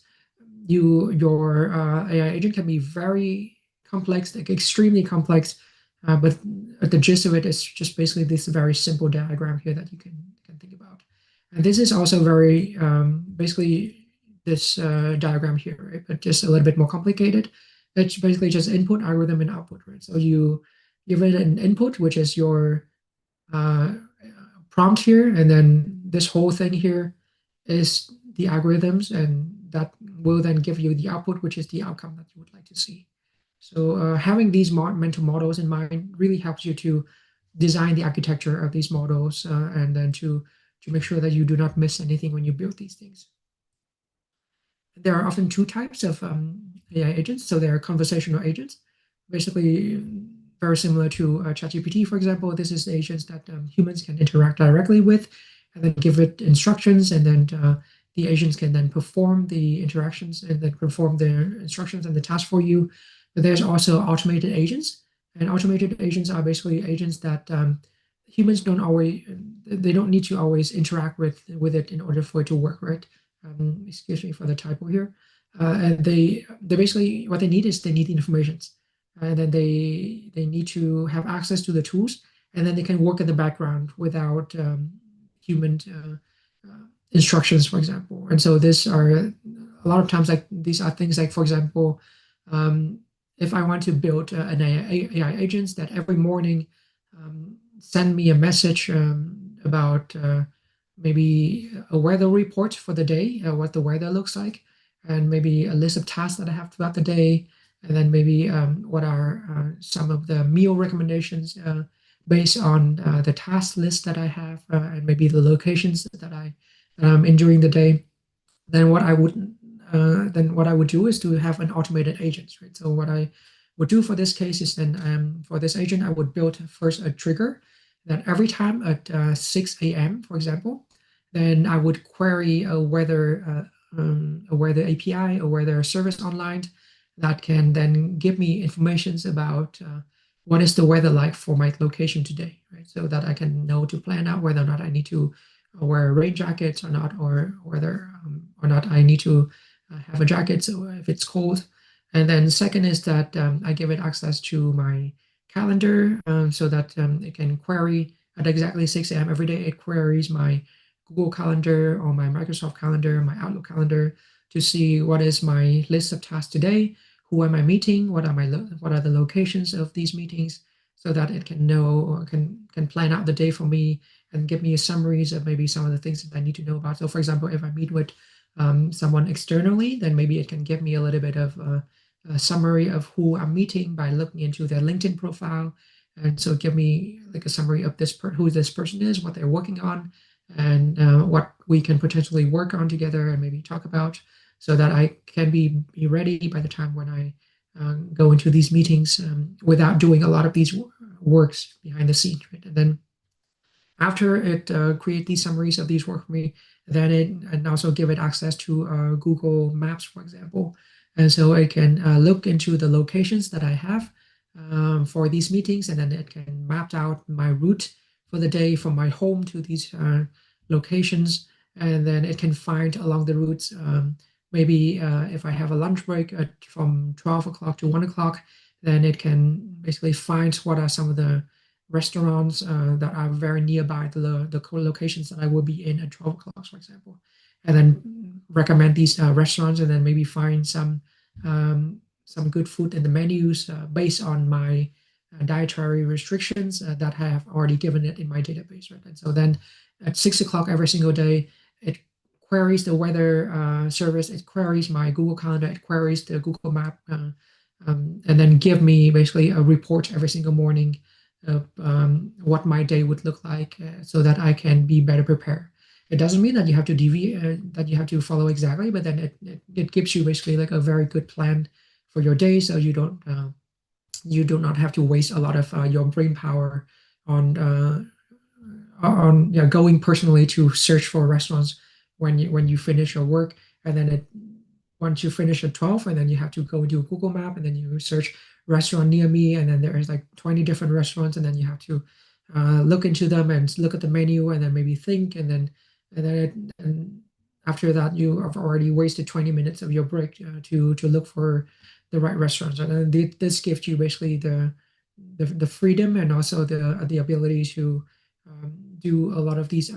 your AI agent can be very complex, like extremely complex, but the gist of it is just basically this very simple diagram here that you can think about. And this is also very basically this diagram here, right? But just a little bit more complicated. It's basically just input, algorithm, and output, right? So you give it an input, which is your uh, prompt here, and then this whole thing here is the algorithms, and that will then give you the output, which is the outcome that you would like to see. So having these mental models in mind really helps you to design the architecture of these models and then to make sure that you do not miss anything when you build these things. There are often two types of AI agents. So there are conversational agents, basically very similar to ChatGPT, for example. This is agents that humans can interact directly with and then give it instructions, and then the agents can then perform the interactions and then perform the instructions and the task for you. But there's also automated agents, and automated agents are basically agents that humans they don't need to always interact with it in order for it to work, right? Excuse me for the typo here. And they basically what they need is they need the informations, and then they need to have access to the tools, and then they can work in the background without human instructions, for example. And so these are a lot of times like these are things like, for example, um, if I want to build an AI agents that every morning send me a message about maybe a weather report for the day, what the weather looks like, and maybe a list of tasks that I have throughout the day, and then maybe what are some of the meal recommendations based on the task list that I have, and maybe the locations that I'm in during the day. Then what I would do is to have an automated agent, right? So what I would do for this case is then for this agent, I would build first a trigger that every time at 6 a.m., for example, then I would query a weather API, a weather service online that can then give me informations about what is the weather like for my location today, right? So that I can know to plan out whether or not I need to wear rain jackets or not, or whether or not I need to have a jacket so if it's cold. And then second is that I give it access to my calendar so that it can query at exactly 6 a.m. every day. It queries my Google Calendar or my Microsoft Calendar, my Outlook Calendar to see what is my list of tasks today, who am I meeting, what are the locations of these meetings, so that it can know or can plan out the day for me and give me a summaries of maybe some of the things that I need to know about. So for example, if I meet with someone externally, then maybe it can give me a little bit of a summary of who I'm meeting by looking into their LinkedIn profile. And so give me like a summary of who this person is, what they're working on, and what we can potentially work on together and maybe talk about, so that I can be ready by the time when I go into these meetings without doing a lot of these works behind the scenes, right? And then after it create these summaries of these work for me, then it and also give it access to Google Maps, for example. And so it can look into the locations that I have for these meetings, and then it can map out my route for the day from my home to these locations. And then it can find along the routes, maybe if I have a lunch break from 12 o'clock to 1 o'clock, then it can basically find what are some of the restaurants that are very nearby the locations that I will be in at 12 o'clock, for example, and then recommend these restaurants, and then maybe find some good food in the menus based on my dietary restrictions that I have already given it in my database, right? And so then at 6 o'clock every single day, it queries the weather service, it queries my Google Calendar, it queries the Google Map and then give me basically a report every single morning of what my day would look like, so that I can be better prepared. It doesn't mean that you have to deviate, that you have to follow exactly, but then it gives you basically like a very good plan for your day, so you do not have to waste a lot of your brain power on yeah, going personally to search for restaurants when you finish your work, and then once you finish at 12, and then you have to go do a Google map, and then you search restaurant near me, and then there's like 20 different restaurants, and then you have to look into them and look at the menu, and then maybe think, and after that you have already wasted 20 minutes of your break to look for the right restaurants. And then this gives you basically the freedom and also the ability to do a lot of these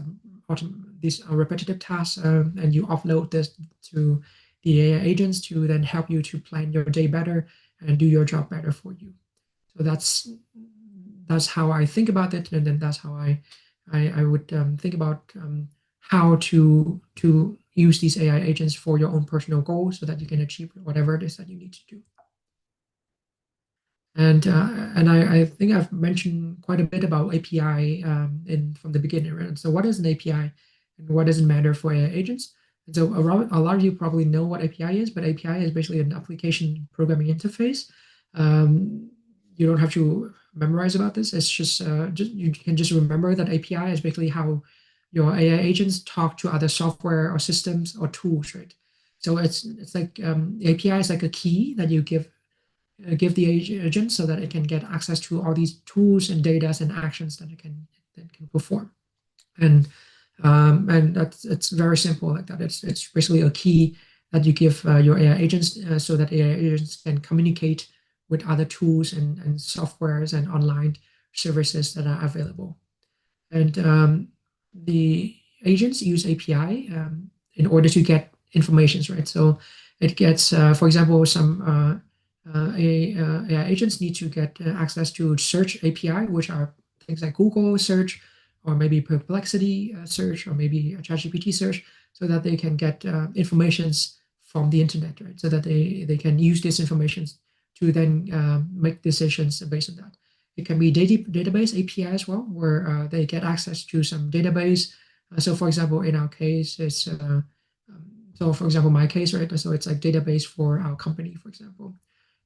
repetitive tasks, and you offload this to the AI agents to then help you to plan your day better and do your job better for you. So that's how I think about it, and then that's how I would think about how to use these AI agents for your own personal goals so that you can achieve whatever it is that you need to do. And I think I've mentioned quite a bit about API in from the beginning, right? So what is an API, and what does it matter for AI agents? And so a lot of you probably know what API is, but API is basically an application programming interface. You don't have to memorize about this. It's just you can just remember that API is basically how your AI agents talk to other software or systems or tools, right? So it's like API is like a key that you give the agent so that it can get access to all these tools and data and actions that it can perform. And that's it's very simple like that. It's basically a key that you give your AI agents so that AI agents can communicate with other tools and softwares and online services that are available. And the agents use API in order to get informations, right? So it gets, for example, some AI agents need to get access to search API, which are things like Google search, or maybe Perplexity search, or maybe a ChatGPT search, so that they can get informations from the internet, right? So that they can use this information to then make decisions based on that. It can be database API as well, where they get access to some database. So for example, in our case, it's so for example, my case, right? So it's like database for our company, for example,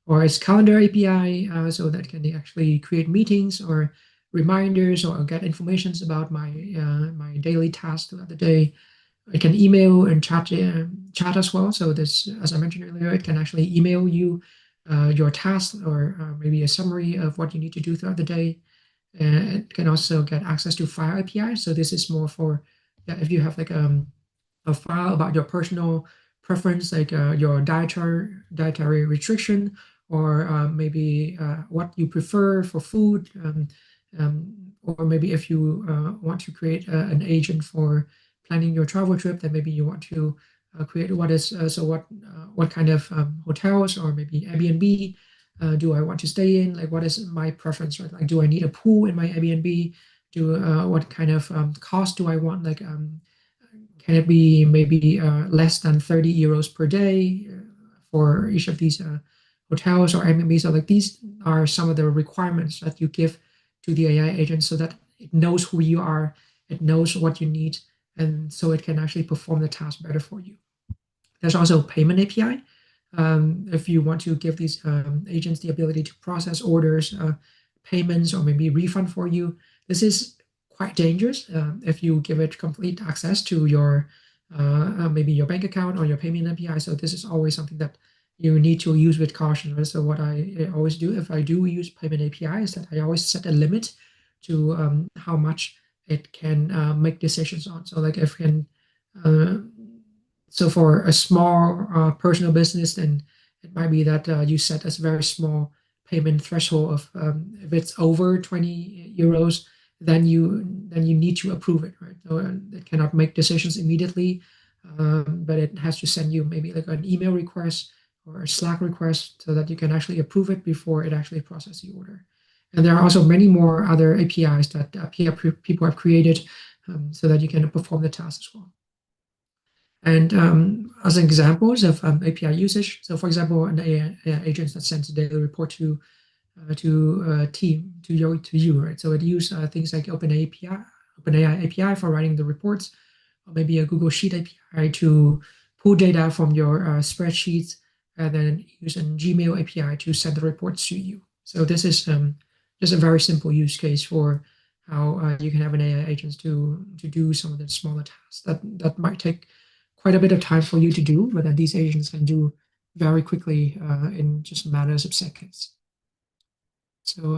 or it's calendar API, so that can actually create meetings or reminders or get informations about my daily tasks throughout the day. It can email and chat as well. So this, as I mentioned earlier, it can actually email you your tasks, or maybe a summary of what you need to do throughout the day. It can also get access to file API. So this is more for, yeah, if you have like a file about your personal preference, like your dietary restriction, or maybe what you prefer for food, or maybe if you want to create an agent for planning your travel trip, then maybe you want to create what kind of hotels or maybe Airbnb do I want to stay in? Like, what is my preference, right? Like, do I need a pool in my Airbnb? What kind of cost do I want? Like, can it be maybe less than 30 euros per day for each of these hotels or Airbnb? So like these are some of the requirements that you give to the AI agent so that it knows who you are, it knows what you need, and so it can actually perform the task better for you. There's also payment API. If you want to give these agents the ability to process orders, payments, or maybe refund for you, this is quite dangerous if you give it complete access to your maybe your bank account or your payment API. So this is always something that you need to use with caution. Right? So what I always do if I do use payment API is that I always set a limit to how much it can make decisions on. So like if can uh, so for a small personal business, then it might be that you set a very small payment threshold of if it's over 20 euros, then you need to approve it, right? So it cannot make decisions immediately, but it has to send you maybe like an email request or a Slack request so that you can actually approve it before it actually processes the order. And there are also many more other APIs that people have created so that you can perform the task as well. And as examples of API usage, so for example, an AI agent that sends a daily report to team to you, right? So it uses things like OpenAI API for writing the reports, or maybe a Google Sheet API to pull data from your spreadsheets, and then use a Gmail API to send the reports to you. So this is just a very simple use case for how you can have an AI agent to do some of the smaller tasks that might take quite a bit of time for you to do, but that these agents can do very quickly in just matters of seconds. So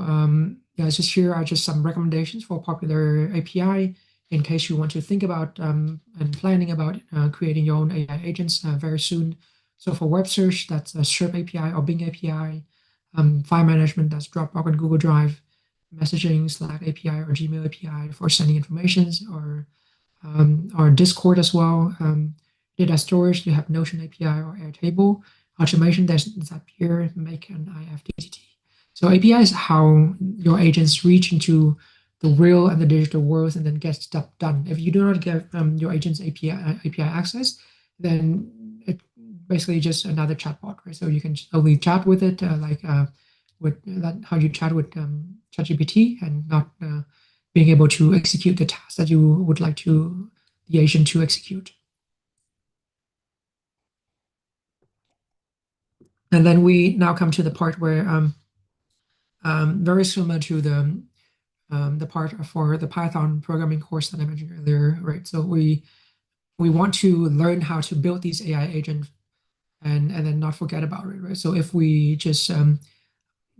yeah, just here are just some recommendations for popular API in case you want to think about and planning about creating your own AI agents very soon. So for web search, that's a Chirp API or Bing API. File management, that's Dropbox and Google Drive. Messaging, Slack API or Gmail API for sending informations, or Discord as well. Data storage, you have Notion API or Airtable. Automation, there's Zapier, Make, and IFTTT. So API is how your agents reach into the real and the digital worlds and then get stuff done. If you do not give your agents API access, then it basically just another chatbot, right? So you can only chat with it with that how you chat with ChatGPT, and not being able to execute the task that you would like to the agent to execute. And then we now come to the part where very similar to the part for the Python programming course that I mentioned earlier, right? So we want to learn how to build these AI agents and then not forget about it, right? So if we just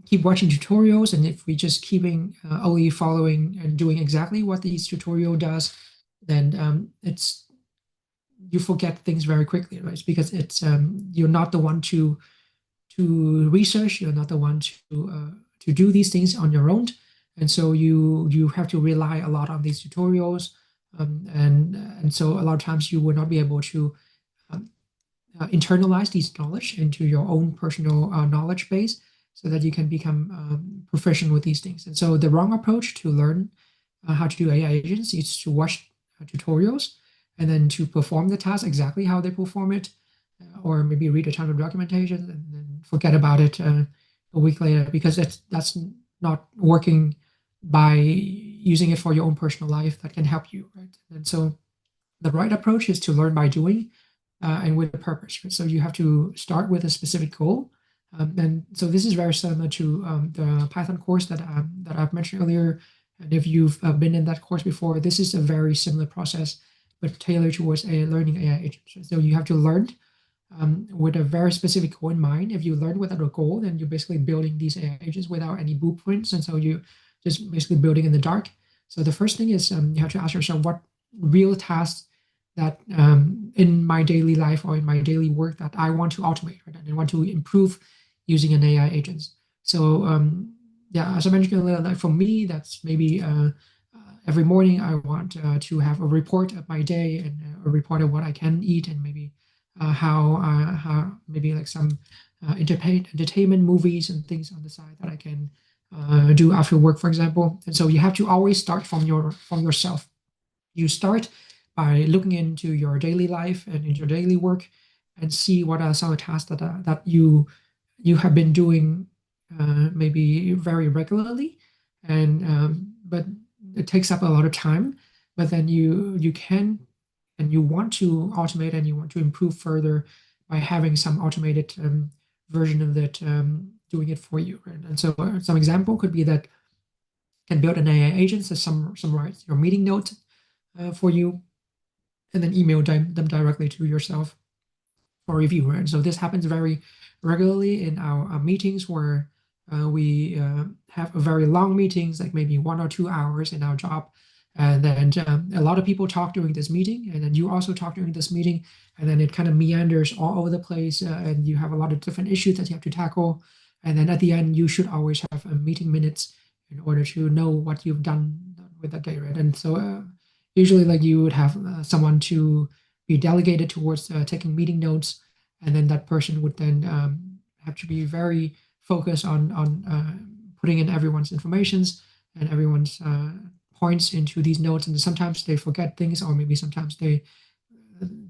keep watching tutorials, and if we just keeping only following and doing exactly what these tutorial does, then it's you forget things very quickly, right? Because it's you're not the one to research, you're not the one to do these things on your own, and so you have to rely a lot on these tutorials, and so a lot of times you will not be able to um, internalize these knowledge into your own personal knowledge base so that you can become proficient with these things. And so the wrong approach to learn how to do AI agents is to watch tutorials and then to perform the task exactly how they perform it, or maybe read a ton of documentation and then forget about it a week later, because that's not working by using it for your own personal life that can help you, right? And so the right approach is to learn by doing and with a purpose. Right? So you have to start with a specific goal. And so this is very similar to the Python course that I've mentioned earlier. And if you've been in that course before, this is a very similar process, but tailored towards a learning AI agent. So you have to learn with a very specific goal in mind. If you learn without a goal, then you're basically building these AI agents without any blueprints. And so you just basically building in the dark. So the first thing is you have to ask yourself what real tasks that in my daily life or in my daily work that I want to automate, right? And I want to improve using an AI agent. So yeah, as I mentioned earlier, like for me, that's maybe every morning I want to have a report of my day and a report of what I can eat, and maybe how maybe like some entertainment movies and things on the side that I can do after work, for example. And so you have to always start from yourself. You start by looking into your daily life and in your daily work and see what are some of the tasks that you have been doing maybe very regularly, and but it takes up a lot of time. But then you can and you want to automate and you want to improve further by having some automated version of that doing it for you. Right? And so some example could be that can build an AI agent to summarize your meeting notes for you, and then email them directly to yourself for review. And so this happens very regularly in our meetings where we have a very long meetings, like maybe 1 or 2 hours in our job. And then a lot of people talk during this meeting, and then you also talk during this meeting, and then it kind of meanders all over the place, and you have a lot of different issues that you have to tackle. And then at the end, you should always have meeting minutes in order to know what you've done with that day, right? And so usually, like you would have someone to be delegated towards taking meeting notes, and then that person would then have to be very focused on putting in everyone's informations and everyone's points into these notes. And sometimes they forget things, or maybe sometimes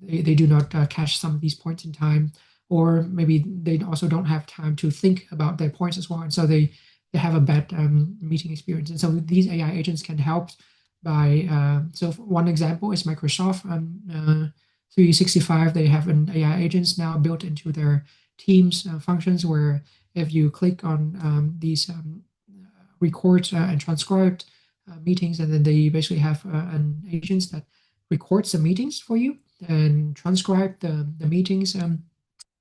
they do not catch some of these points in time, or maybe they also don't have time to think about their points as well, and so they have a bad meeting experience. And so these AI agents can help by so one example is Microsoft 365. They have an AI agents now built into their Teams functions, where if you click on these record and transcribed meetings, and then they basically have an agents that records the meetings for you and transcribe the meetings,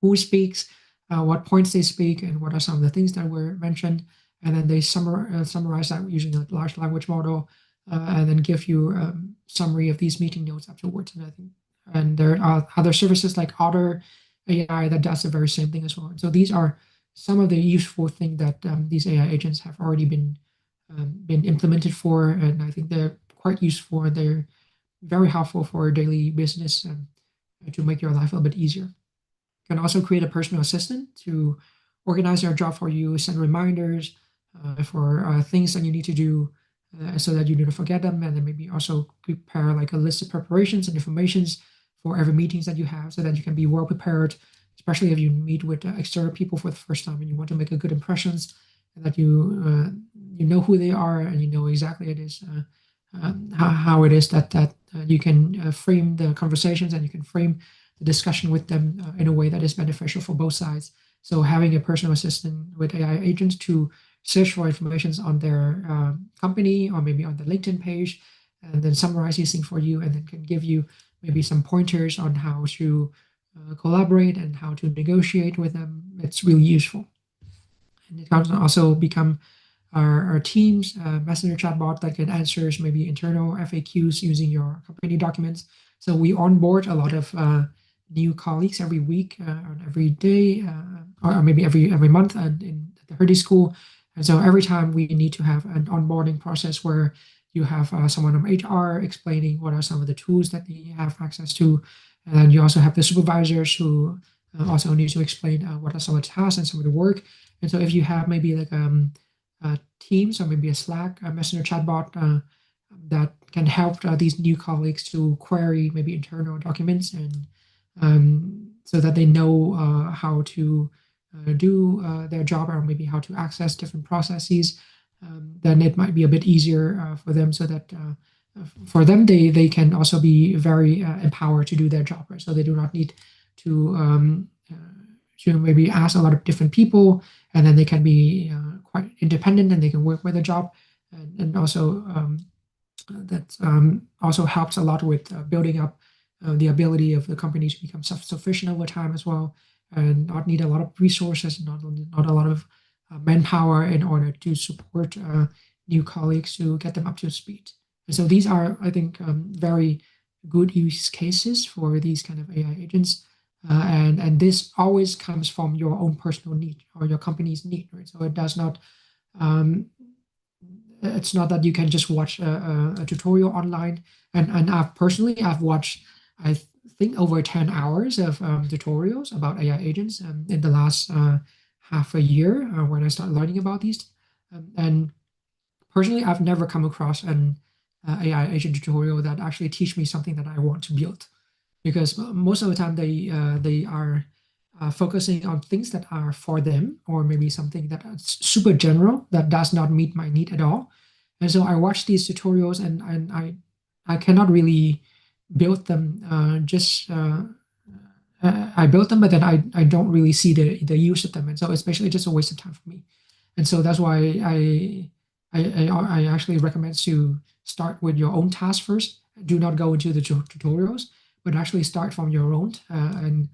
who speaks, what points they speak, and what are some of the things that were mentioned. And then they summarize that using a large language model, and then give you a summary of these meeting notes afterwards. And I think, and there are other services like Otter AI that does the very same thing as well. And so these are some of the useful things that these AI agents have already been implemented for, and I think they're quite useful, and they're very helpful for daily business to make your life a bit easier. You can also create a personal assistant to organize your job for you, send reminders for things that you need to do so that you don't forget them, and then maybe also prepare like a list of preparations and informations for every meetings that you have, so that you can be well prepared, especially if you meet with external people for the first time and you want to make a good impressions, and that you know who they are, and you know exactly it is how it is that you can frame the conversations, and you can frame the discussion with them in a way that is beneficial for both sides. So having a personal assistant with AI agents to search for information on their company, or maybe on the LinkedIn page, and then summarize these things for you, and then can give you maybe some pointers on how to collaborate and how to negotiate with them. It's really useful. And it can also become our Teams messenger chatbot that can answer maybe internal FAQs using your company documents. So we onboard a lot of new colleagues every week, or every day, or maybe every month, in the Hertie school. And so every time we need to have an onboarding process where you have someone from HR explaining what are some of the tools that they have access to. And you also have the supervisors who also need to explain what are some of the tasks and some of the work. And so if you have maybe like Teams or maybe a Slack messenger chatbot that can help these new colleagues to query maybe internal documents, and so that they know how to do their job, or maybe how to access different processes, then it might be a bit easier for them, so that for them they can also be very empowered to do their job, right? So they do not need to maybe ask a lot of different people, and then they can be quite independent, and they can work with a job, and also that also helps a lot with building up the ability of the company to become self-sufficient over time as well, and not need a lot of resources, not a lot of manpower in order to support new colleagues to get them up to speed. And so these are, I think, very good use cases for these kind of AI agents. And this always comes from your own personal need or your company's need, right? So it does not, it's not that you can just watch a tutorial online. And I've watched, I think, over 10 hours of tutorials about AI agents in the last half a year when I started learning about these. And personally, I've never come across an AI agent tutorial that actually teach me something that I want to build, because most of the time they are focusing on things that are for them, or maybe something that is super general that does not meet my need at all. And so I watch these tutorials, and I cannot really build them. I built them, but then I don't really see the use of them, and so it's basically just a waste of time for me. And so that's why I actually recommend to start with your own task first. Do not go into the tutorials, but actually start from your own and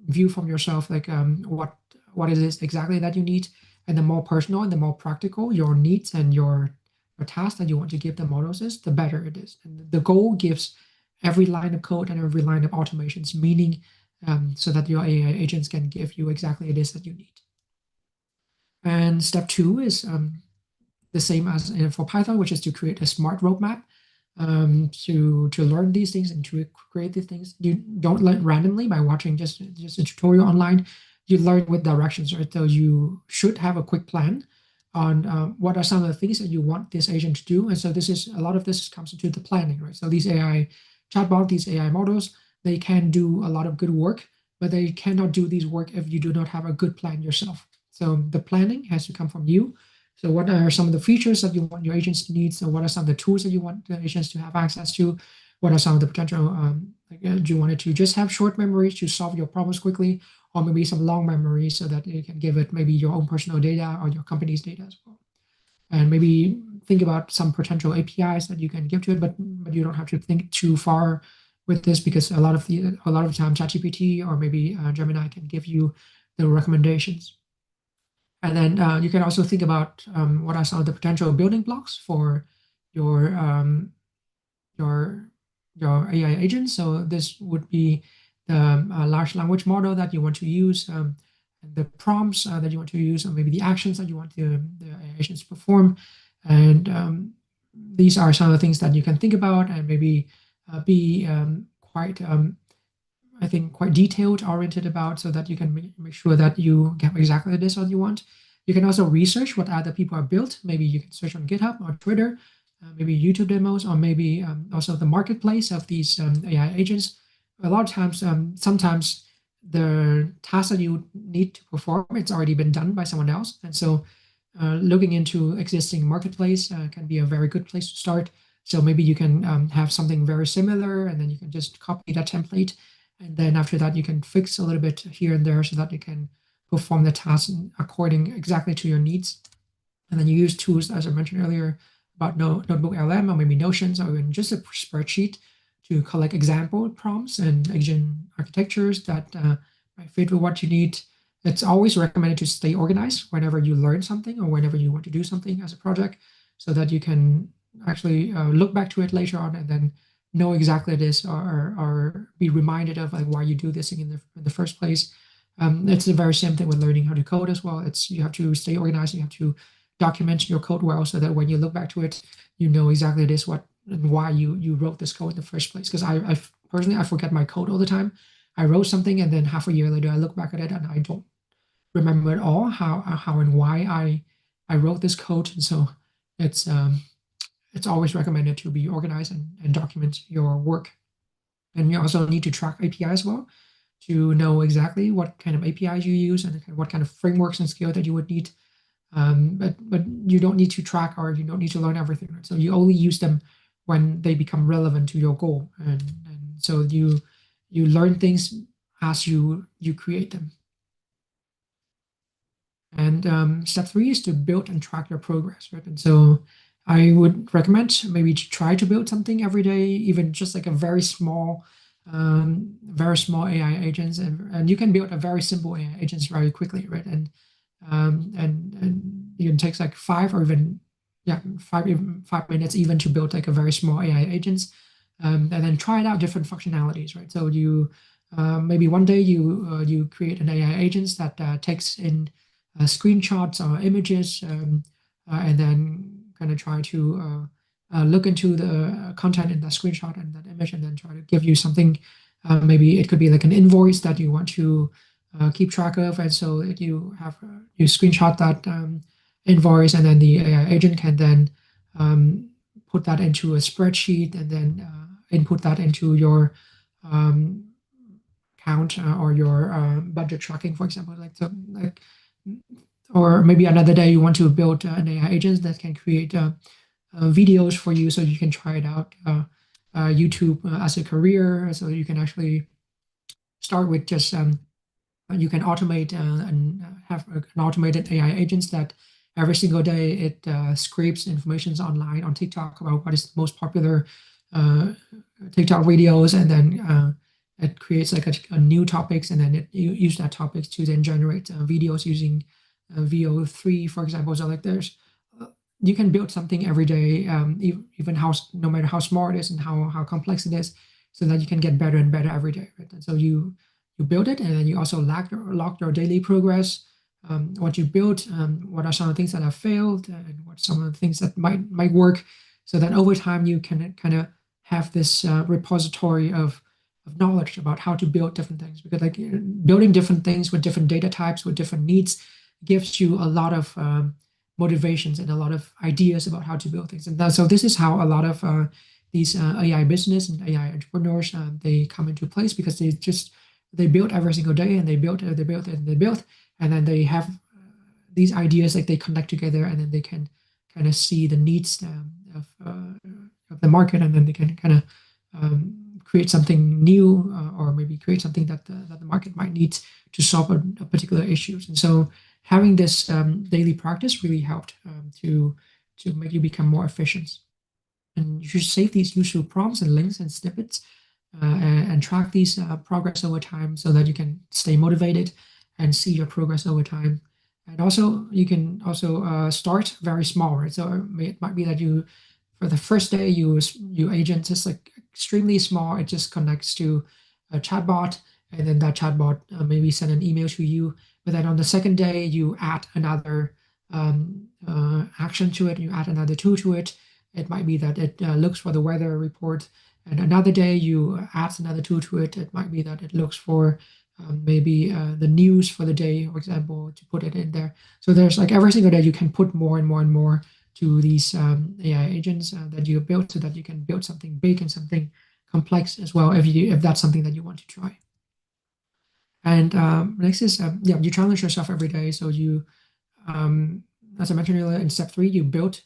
view from yourself, like what is it exactly that you need, and the more personal and the more practical your needs and your task that you want to give the models is, the better it is. And the goal gives every line of code and every line of automations meaning, so that your AI agents can give you exactly it is that you need. And step 2 is the same as for Python, which is to create a smart roadmap to learn these things and to create these things. You don't learn randomly by watching just a tutorial online. You learn with directions, right? So you should have a quick plan on what are some of the things that you want this agent to do. And so this is a lot of this comes into the planning, right? So these AI chatbot, these AI models, they can do a lot of good work, but they cannot do these work if you do not have a good plan yourself. So the planning has to come from you. So what are some of the features that you want your agents to need? So what are some of the tools that you want the agents to have access to? What are some of the potential, do you want it to just have short memories to solve your problems quickly, or maybe some long memories so that you can give it maybe your own personal data or your company's data as well? And maybe think about some potential APIs that you can give to it, but you don't have to think too far with this, because a lot of the time ChatGPT or maybe Gemini can give you the recommendations. And then you can also think about what are some of the potential building blocks for your your your AI agent. So this would be the large language model that you want to use, the prompts that you want to use, or maybe the actions that you want the AI agents to perform. And these are some of the things that you can think about and maybe be quite I think, quite detailed oriented about, so that you can make sure that you get exactly this what you want. You can also research what other people have built. Maybe you can search on GitHub or Twitter, maybe YouTube demos, or maybe also the marketplace of these AI agents. A lot of times, sometimes the task that you need to perform, it's already been done by someone else. And so looking into existing marketplace can be a very good place to start. So maybe you can have something very similar, and then you can just copy that template. And then after that, you can fix a little bit here and there so that you can perform the task according exactly to your needs. And then you use tools, as I mentioned earlier, about Notebook LM or maybe Notions or even just a spreadsheet to collect example prompts and agent architectures that might fit with what you need. It's always recommended to stay organized whenever you learn something or whenever you want to do something as a project, so that you can actually look back to it later on and then know exactly this, or be reminded of like why you do this thing in the first place. It's the very same thing with learning how to code as well. It's you have to stay organized. You have to document your code well, so that when you look back to it, you know exactly this what and why you wrote this code in the first place. Because I personally I forget my code all the time. I wrote something and then half a year later I look back at it and I don't remember at all how and why I wrote this code. And so it's it's always recommended to be organized and document your work. And you also need to track API as well to know exactly what kind of APIs you use and what kind of frameworks and skill that you would need. But you don't need to track, or you don't need to learn everything. Right? So you only use them when they become relevant to your goal, and so you learn things as you create them. And step 3 is to build and track your progress, right? And so I would recommend maybe to try to build something every day, even just like a very small AI agents, and you can build a very simple AI agents very quickly, right? And it can take like 5 minutes even to build like a very small AI agents, and then try it out different functionalities, right? So you maybe one day you create an AI agents that takes in screenshots or images, and then kind of try to look into the content in that screenshot and that image, and then try to give you something. Maybe it could be like an invoice that you want to keep track of, and so you screenshot that invoice, and then the AI agent can then put that into a spreadsheet, and then input that into your um, count or your budget tracking, for example. Or maybe another day you want to build an AI agent that can create videos for you, so you can try it out. YouTube as a career, so you can actually start with just you can automate and have an automated AI agents that every single day it scrapes information online on TikTok about what is the most popular uh, TikTok videos, and then it creates like a new topics, and then you use that topics to then generate videos using VO3, for example. So like you can build something every day, even no matter how small it is and how complex it is, so that you can get better and better every day, right? And so you build it, and then you also log your daily progress, what you built, what are some of the things that have failed, and what some of the things that might work, so that over time you can kind of have this repository of knowledge about how to build different things. Because like building different things with different data types with different needs gives you a lot of motivations and a lot of ideas about how to build things. And so this is how a lot of these AI business and AI entrepreneurs, they come into place because they build every single day, and they build, they build, and they build, and then they have these ideas, like they connect together, and then they can kind of see the needs of the market, and then they can kind of create something new, or maybe create something that the market might need to solve a particular issues. And so having this daily practice really helped to make you become more efficient. And you should save these useful prompts and links and snippets, and track these progress over time, so that you can stay motivated and see your progress over time. And also, you can also start very small, right? So it might be that you, for the first day, you agent is like extremely small. It just connects to a chatbot, and then that chatbot maybe send an email to you. But then on the second day, you add another action to it. You add another tool to it. It might be that it looks for the weather report, and another day you add another tool to it. It might be that it looks for maybe the news for the day, for example, to put it in there. So there's like every single day you can put more and more and more to these AI agents that you built, so that you can build something big and something complex as well, if that's something that you want to try. And next is yeah, you challenge yourself every day. So you, as I mentioned earlier, in step 3, you build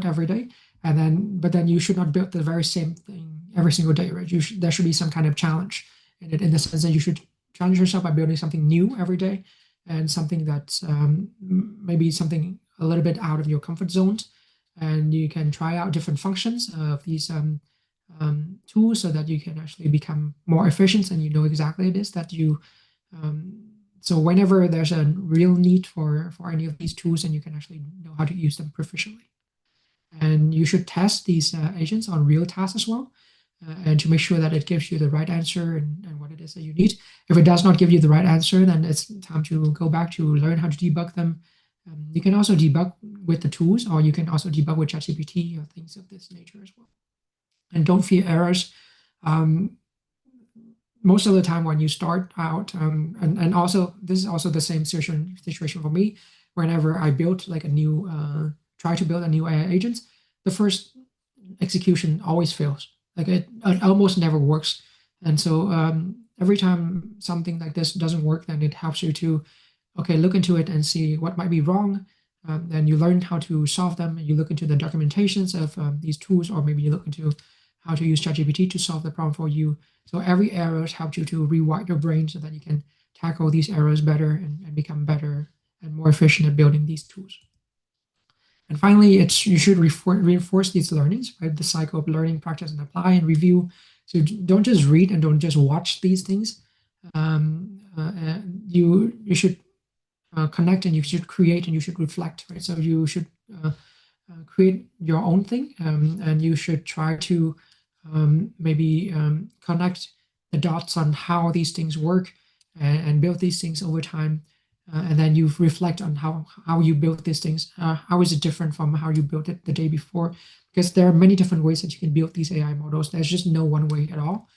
every day, and then but then you should not build the very same thing every single day, right? There should be some kind of challenge in it, in the sense that you should challenge yourself by building something new every day, and something that's maybe something a little bit out of your comfort zones, and you can try out different functions of these tools, so that you can actually become more efficient, and you know exactly it is that you. So whenever there's a real need for any of these tools, and you can actually know how to use them proficiently. And you should test these agents on real tasks as well, and to make sure that it gives you the right answer, and what it is that you need. If it does not give you the right answer, then it's time to go back to learn how to debug them. You can also debug with the tools, or you can also debug with ChatGPT or things of this nature as well. And don't fear errors. Most of the time when you start out, and also this is also the same situation for me. Whenever I built like a new, try to build a new AI agent, the first execution always fails. Like it almost never works. And so every time something like this doesn't work, then it helps you to, okay, look into it and see what might be wrong. And you learn how to solve them. You look into the documentations of these tools, or maybe you look into how to use ChatGPT to solve the problem for you. So every error helps you to rewire your brain, so that you can tackle these errors better, and become better and more efficient at building these tools. And finally, you should reinforce these learnings, right? The cycle of learning, practice, and apply, and review. So don't just read and don't just watch these things. You should connect, and you should create, and you should reflect, right? So you should create your own thing, and you should try to maybe connect the dots on how these things work, and build these things over time. And then you reflect on how you built these things. How is it different from how you built it the day before? Because there are many different ways that you can build these AI models. There's just no one way at all.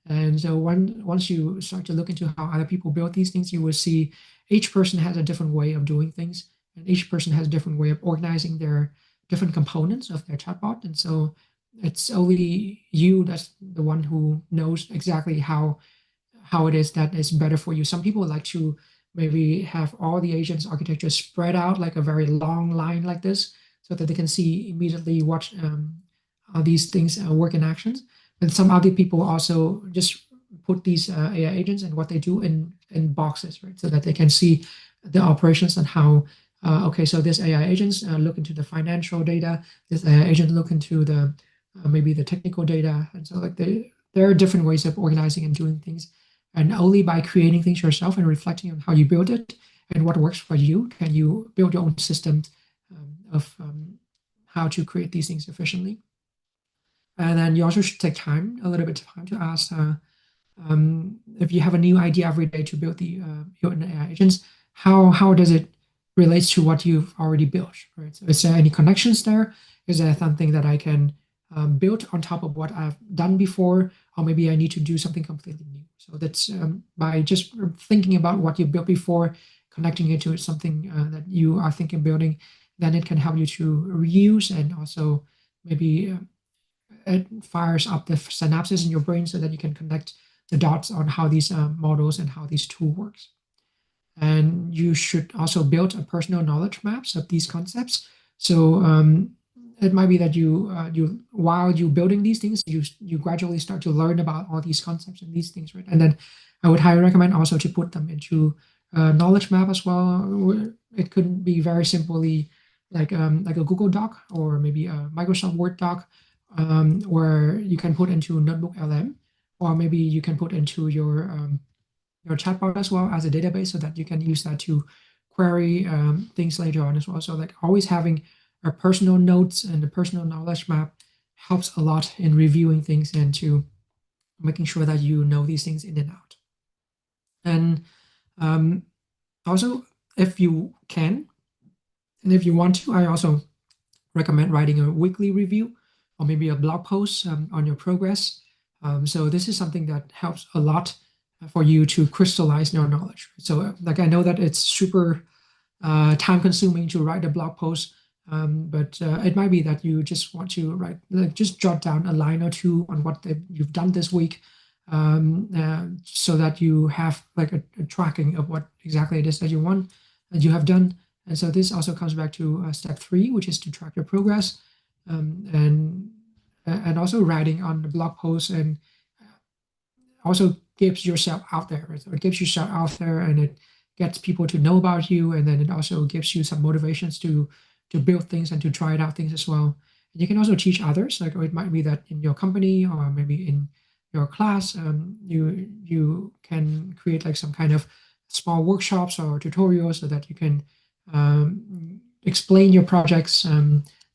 And so once you start to look into how other people build these things, you will see each person has a different way of doing things, and each person has a different way of organizing their different components of their chatbot. And so it's only you that's the one who knows exactly how it is that is better for you. Some people like to maybe have all the agents architecture spread out like a very long line like this, so that they can see immediately what how these things work in actions. And some other people also just put these AI agents and what they do in boxes, right? So that they can see the operations and how, okay, so this AI agents look into the financial data, this AI agent look into the maybe the technical data. And so like there are different ways of organizing and doing things. And only by creating things yourself and reflecting on how you build it and what works for you, can you build your own system of how to create these things efficiently. And then you also should take time, a little bit of time, to ask if you have a new idea every day to build your AI agents, how does it relate to what you've already built, right? So is there any connections there? Is there something that I can build on top of what I've done before, or maybe I need to do something completely new? So that's by just thinking about what you built before, connecting it to something that you are thinking of building, then it can help you to reuse, and also maybe it fires up the synapses in your brain so that you can connect the dots on how these models and how these tool works. And you should also build a personal knowledge maps of these concepts. So it might be that you while you building these things, you gradually start to learn about all these concepts and these things, right? And then I would highly recommend also to put them into a knowledge map as well. It could be very simply like a Google Doc or maybe a Microsoft Word doc, where you can put into Notebook LM, or maybe you can put into your chatbot as well as a database so that you can use that to query things later on as well. So like always having a personal notes and a personal knowledge map helps a lot in reviewing things and to making sure that you know these things in and out. And um, also, if you can, and if you want to, I also recommend writing a weekly review or maybe a blog post on your progress. So this is something that helps a lot for you to crystallize your knowledge. So like I know that it's super time consuming to write a blog post, but it might be that you just want to write, like just jot down a line or two on what you've done this week, so that you have like a tracking of what exactly it is that you want that you have done. And so this also comes back to step 3, which is to track your progress, and also writing on the blog post and also gives yourself out there. Right? So it gives yourself out there, and it gets people to know about you, and then it also gives you some motivations to build things and to try it out things as well. And you can also teach others. Like it might be that in your company or maybe in your class, you can create like some kind of small workshops or tutorials so that you can explain your projects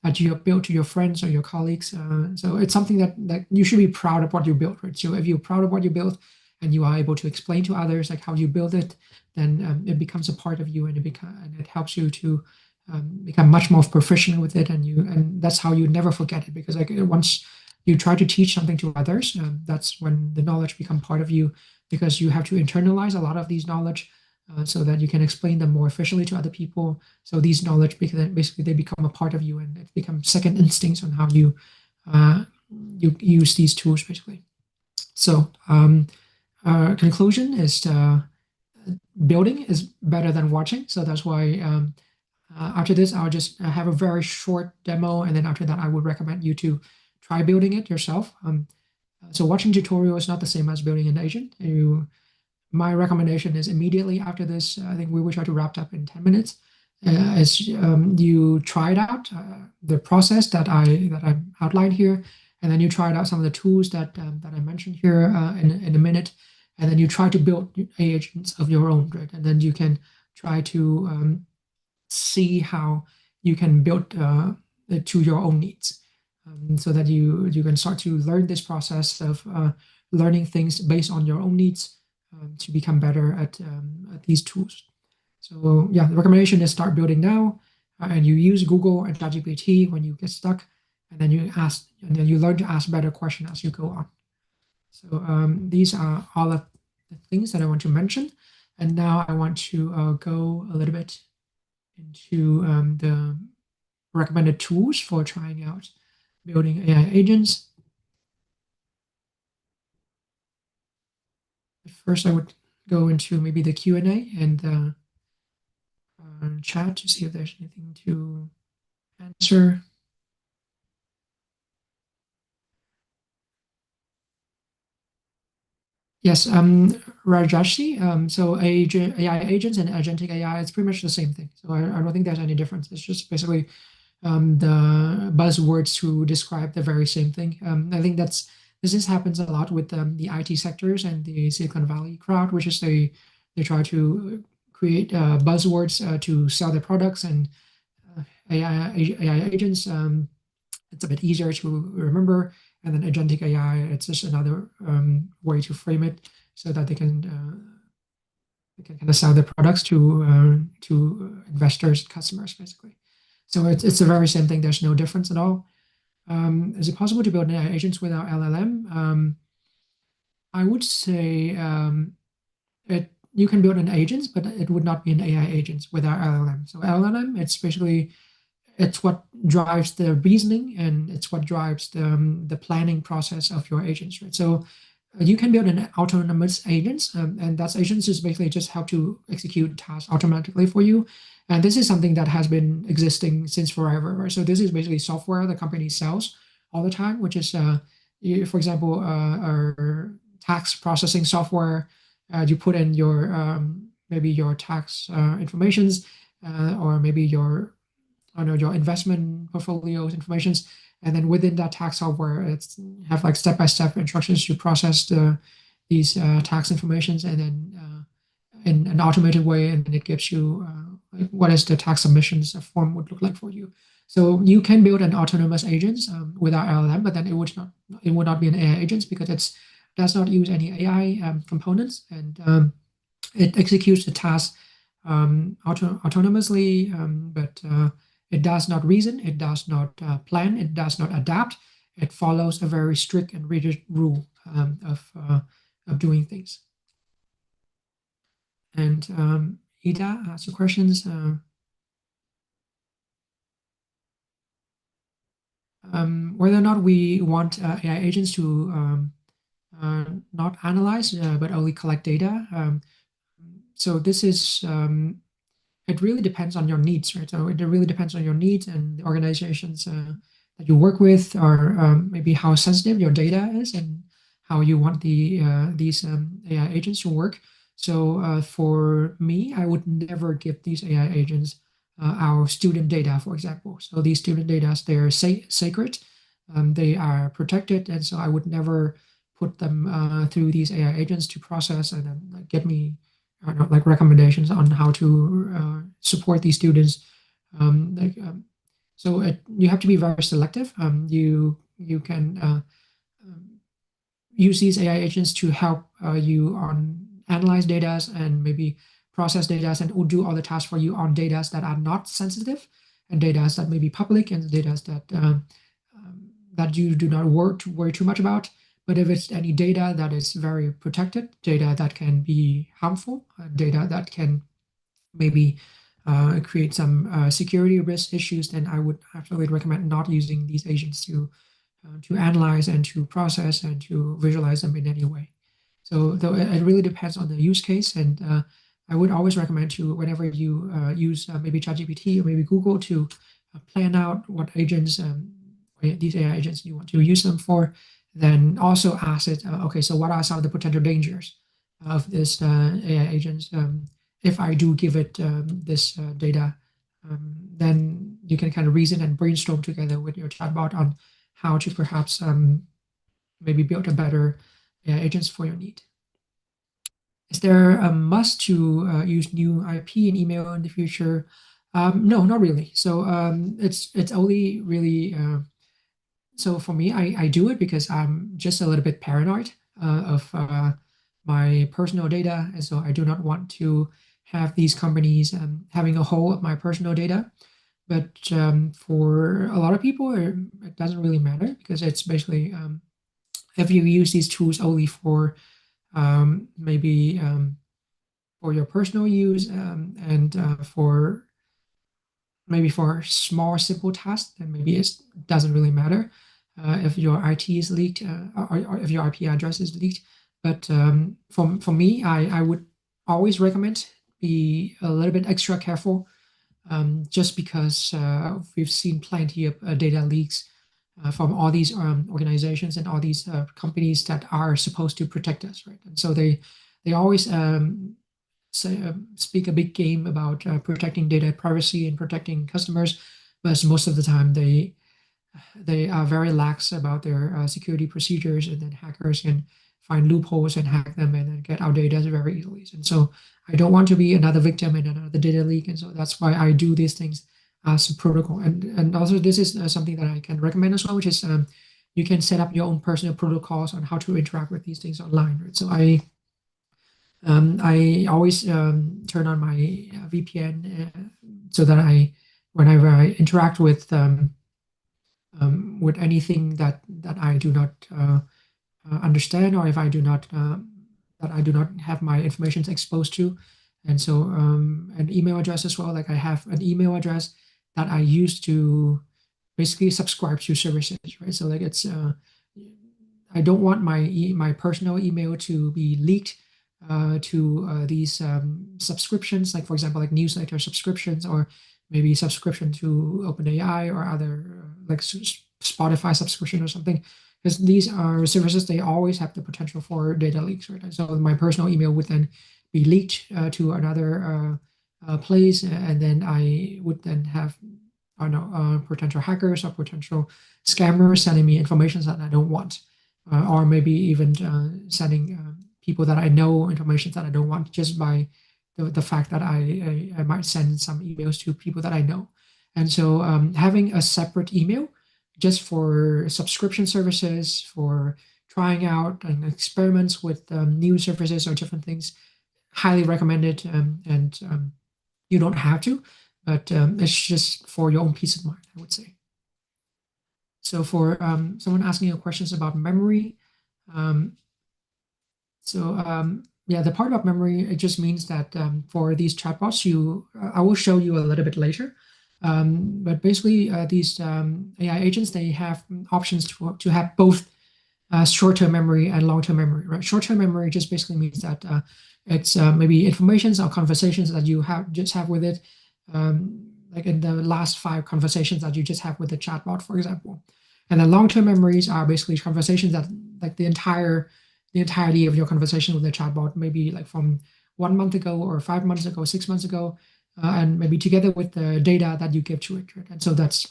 that you have built to your friends or your colleagues. So it's something that you should be proud of what you built, right? So if you're proud of what you built and you are able to explain to others like how you build it, then it becomes a part of you, and it helps you to become much more proficient with it, and that's how you never forget it, because like once you try to teach something to others, that's when the knowledge become part of you, because you have to internalize a lot of these knowledge so that you can explain them more efficiently to other people. So these knowledge, basically they become a part of you, and it becomes second instincts on how you use these tools basically. So conclusion is building is better than watching. So that's why after this, I'll just have a very short demo, and then after that, I would recommend you to try building it yourself. So watching tutorial is not the same as building an agent. My recommendation is immediately after this, I think we will try to wrap up in 10 minutes. As you try it out, the process that I outlined here, and then you try out some of the tools that I mentioned here in a minute, and then you try to build agents of your own, right? And then you can try to see how you can build it to your own needs, so that you can start to learn this process of learning things based on your own needs to become better at these tools. So yeah, the recommendation is start building now, and you use Google and ChatGPT when you get stuck, and then you learn to ask better questions as you go on. So these are all of the things that I want to mention, and now I want to go a little bit into the recommended tools for trying out building AI agents. First, I would go into maybe the Q&A and the chat to see if there's anything to answer. Yes, Rajashi. So AI agents and agentic AI, it's pretty much the same thing. So I don't think there's any difference. It's just basically the buzzwords to describe the very same thing. I think this happens a lot with the IT sectors and the Silicon Valley crowd, which is they try to create buzzwords to sell their products, and AI agents. It's a bit easier to remember, and then agentic AI. It's just another way to frame it so that they can kind of sell their products to investors and customers basically. So it's the very same thing. There's no difference at all. Is it possible to build AI agents without LLM? I would say you can build an agent, but it would not be an AI agent without LLM. So LLM, it's basically it's what drives the reasoning, and it's what drives the planning process of your agents, right? So you can build an autonomous agents, and that's agents is basically just help to execute tasks automatically for you. And this is something that has been existing since forever, right? So this is basically software the company sells all the time, which is, for example, our tax processing software. You put in your maybe your tax informations, or maybe your, I don't know, your investment portfolios informations, and then within that tax software, it's have like step-by-step instructions to process these tax informations, and then in an automated way, and then it gives you like what is the tax submissions form would look like for you. So you can build an autonomous agents without LLM, but then it would not be an AI agent because it does not use any AI components, and it executes the task autonomously, but it does not reason, it does not plan, it does not adapt. It follows a very strict and rigid rule of doing things. And Ida asked the questions. Whether or not we want AI agents to not analyze but only collect data. So this is it really depends on your needs, right? So it really depends on your needs and the organizations that you work with, or maybe how sensitive your data is and how you want these AI agents to work. So for me, I would never give these AI agents our student data, for example. So these student data, they're sacred, they are protected, and so I would never put them through these AI agents to process and then like, get me, I don't know, like recommendations on how to support these students. Like, so you have to be very selective. You can use these AI agents to help you on analyze data and maybe process data and do all the tasks for you on data that are not sensitive, and data that may be public, and data that you do not worry too much about. But if it's any data that is very protected, data that can be harmful, data that can maybe create some security risk issues, then I would absolutely recommend not using these agents to analyze and to process and to visualize them in any way. So though it really depends on the use case, and I would always recommend to whenever you use maybe ChatGPT or maybe Google to plan out what agents these AI agents you want to use them for, then also ask it, okay, so what are some of the potential dangers of this AI agents? If I do give it this data, then you can kind of reason and brainstorm together with your chatbot on how to perhaps maybe build a better AI agents for your need. Is there a must to use new IP and email in the future? No, not really. So it's only really so for me, I do it because I'm just a little bit paranoid of my personal data, and so I do not want to have these companies having a hold of my personal data. But for a lot of people, it doesn't really matter because it's basically if you use these tools only for maybe for your personal use and for maybe for small, simple tasks, then maybe it doesn't really matter if your IT is leaked or if your IP address is leaked. But for me, I would always recommend be a little bit extra careful, just because we've seen plenty of data leaks from all these organizations and all these companies that are supposed to protect us, right? And so they always speak a big game about protecting data privacy and protecting customers, but most of the time they are very lax about their security procedures, and then hackers can find loopholes and hack them and then get our data very easily. And so I don't want to be another victim in another data leak, and so that's why I do these things as a protocol. And also this is something that I can recommend as well, which is you can set up your own personal protocols on how to interact with these things online. Right? So I always turn on my VPN so that whenever I interact with anything that I do not understand, or if I do not that I do not have my information exposed to, and so an email address as well. Like I have an email address that I use to basically subscribe to services, right? So like I don't want my personal email to be leaked to these subscriptions, like for example, like newsletter subscriptions or maybe subscription to OpenAI or other like Spotify subscription or something, because these are services, they always have the potential for data leaks, right? And so my personal email would then be leaked to another place, and then I would then have, I don't know, potential hackers or potential scammers sending me information that I don't want, or maybe even sending people that I know information that I don't want just by the fact that I might send some emails to people that I know. And so having a separate email just for subscription services, for trying out and experiments with new services or different things, highly recommended. And you don't have to, but it's just for your own peace of mind, I would say. So for someone asking you questions about memory, um, yeah, the part about memory, it just means that for these chatbots, I will show you a little bit later. But basically, these AI agents, they have options to have both short-term memory and long-term memory, right? Short-term memory just basically means that it's maybe informations or conversations that you have with it, like in the last 5 conversations that you just have with the chatbot, for example. And then long-term memories are basically conversations that like the entirety of your conversation with the chatbot, maybe like from 1 month ago or 5 months ago, 6 months ago, and maybe together with the data that you give to it, right? And so that's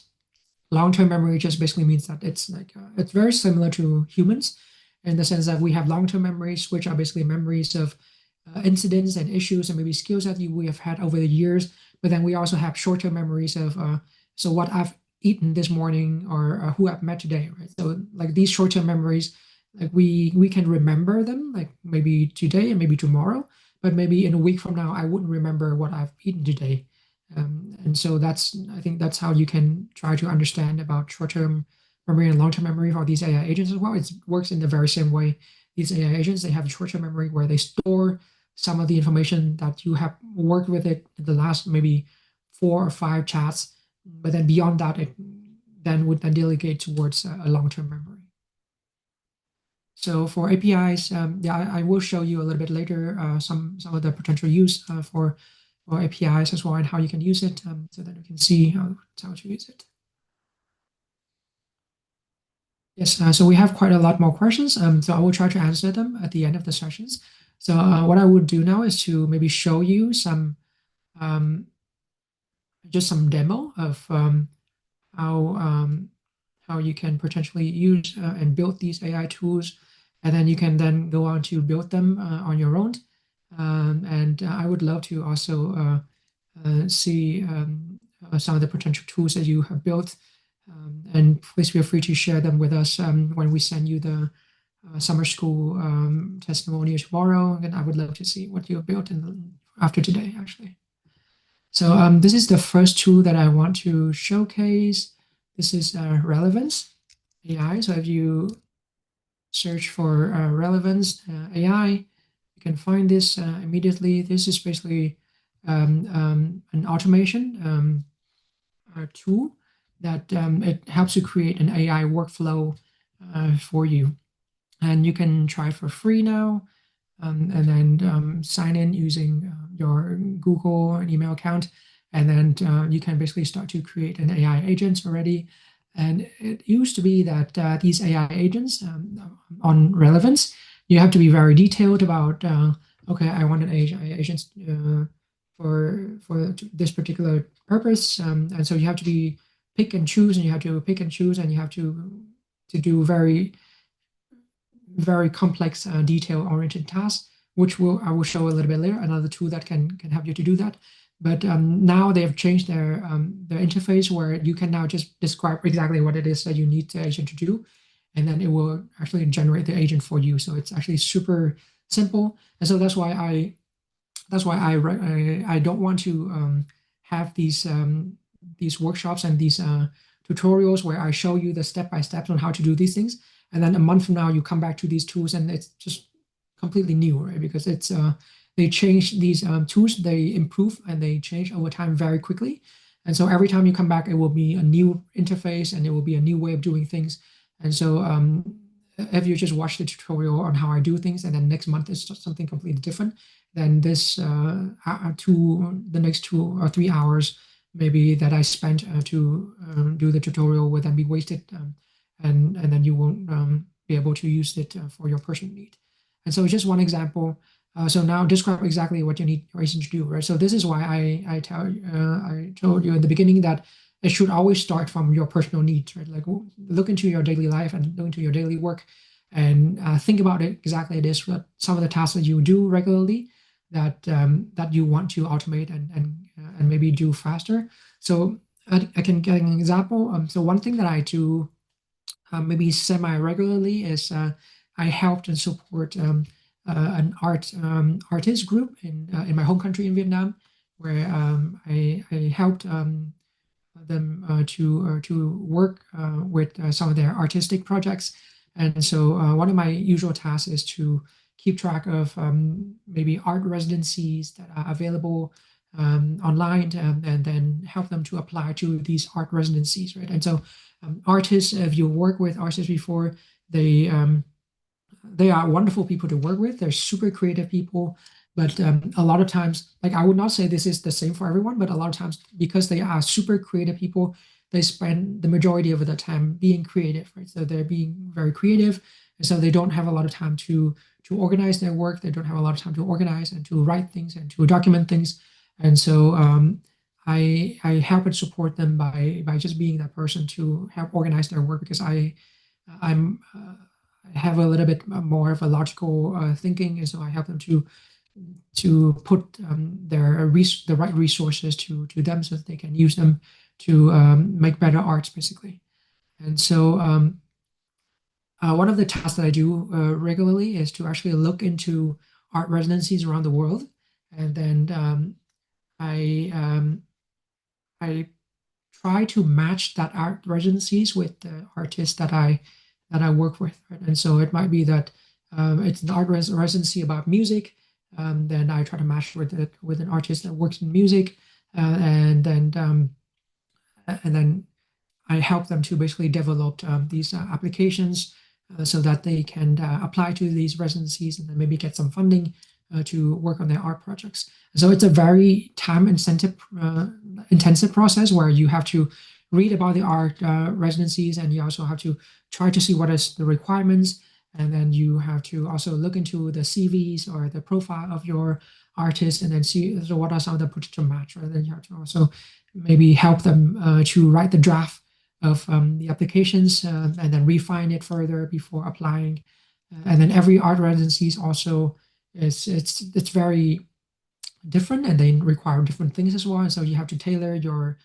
long-term memory just basically means that it's like it's very similar to humans in the sense that we have long-term memories, which are basically memories of incidents and issues and maybe skills that we have had over the years. But then we also have short-term memories of so what I've eaten this morning or who I've met today, right? So like these short-term memories, like we can remember them like maybe today and maybe tomorrow, but maybe in a week from now I wouldn't remember what I've eaten today. And so I think that's how you can try to understand about short-term memory and long-term memory for these AI agents as well. It works in the very same way. These AI agents, they have short-term memory where they store some of the information that you have worked with it in the last maybe 4 or 5 chats, but then beyond that, it then would then delegate towards a long-term memory. So for APIs, yeah, I will show you a little bit later some of the potential use for APIs as well and how you can use it, so that you can see how to use it. Yes, so we have quite a lot more questions, so I will try to answer them at the end of the sessions. So what I would do now is to maybe show you um, just some demo of how how you can potentially use and build these AI tools, and then you can then go on to build them on your own. And I would love to also see some of the potential tools that you have built. And please feel free to share them with us when we send you the summer school testimonial tomorrow. And I would love to see what you have built after today, actually. So this is the first tool that I want to showcase. This is relevance AI. So if you search for relevance AI, you can find this immediately. This is basically an automation tool that it helps you create an AI workflow for you. And you can try it for free now. And then sign in using your Google and email account. And then you can basically start to create an AI agent already. And it used to be that these AI agents on relevance, you have to be very detailed about, okay, I want an AI agent for this particular purpose. And so you have to be pick and choose, and you have to pick and choose, and you have to do very complex, detail-oriented tasks, which I will show a little bit later. Another tool that can help you to do that. But now they have changed their interface where you can now just describe exactly what it is that you need the agent to do, and then it will actually generate the agent for you. So it's actually super simple, and so that's why I don't want to have these workshops and these tutorials where I show you the step-by-steps on how to do these things. And then a month from now, you come back to these tools and it's just completely new, right? Because they change these tools, they improve and they change over time very quickly. And so every time you come back, it will be a new interface and it will be a new way of doing things. And so if you just watch the tutorial on how I do things, and then next month is just something completely different, then this the next 2 or 3 hours maybe that I spent to do the tutorial will then be wasted, and then you won't be able to use it for your personal need. And so just one example. So now describe exactly what you need your agent to do, right? So this is why I told you in the beginning that it should always start from your personal needs, right? Like look into your daily life and look into your daily work, and think about it exactly this. What some of the tasks that you do regularly that you want to automate and maybe do faster. So I can get an example. So one thing that I do maybe semi-regularly is I helped and support an artist group in my home country in Vietnam, where I helped them to work with some of their artistic projects. And so one of my usual tasks is to keep track of maybe art residencies that are available online, and then help them to apply to these art residencies, right? And so artists, if you work with artists before, they um, they are wonderful people to work with. They're super creative people, but a lot of times, like I would not say this is the same for everyone, but a lot of times because they are super creative people, they spend the majority of the time being creative, right? So they're being very creative, and so they don't have a lot of time to organize their work. They don't have a lot of time to organize and to write things and to document things, and so I help and support them by just being that person to help organize their work because I have a little bit more of a logical thinking, and so I help them to put the right resources to them so that they can use them to make better arts, basically. And so one of the tasks that I do regularly is to actually look into art residencies around the world, and then I try to match that art residencies with the artists that I work with. Right? And so it might be that it's an art residency about music. Then I try to match with an artist that works in music, and then I help them to basically develop these applications so that they can apply to these residencies and then maybe get some funding to work on their art projects. So it's a very time intensive process where you have to read about the art residencies, and you also have to try to see what is the requirements, and then you have to also look into the CVs or the profile of your artist, and then see so what are some of the potential match. Right? Then you have to also maybe help them to write the draft of the applications, and then refine it further before applying. And then every art residency is also it's very different, and they require different things as well. And so you have to tailor your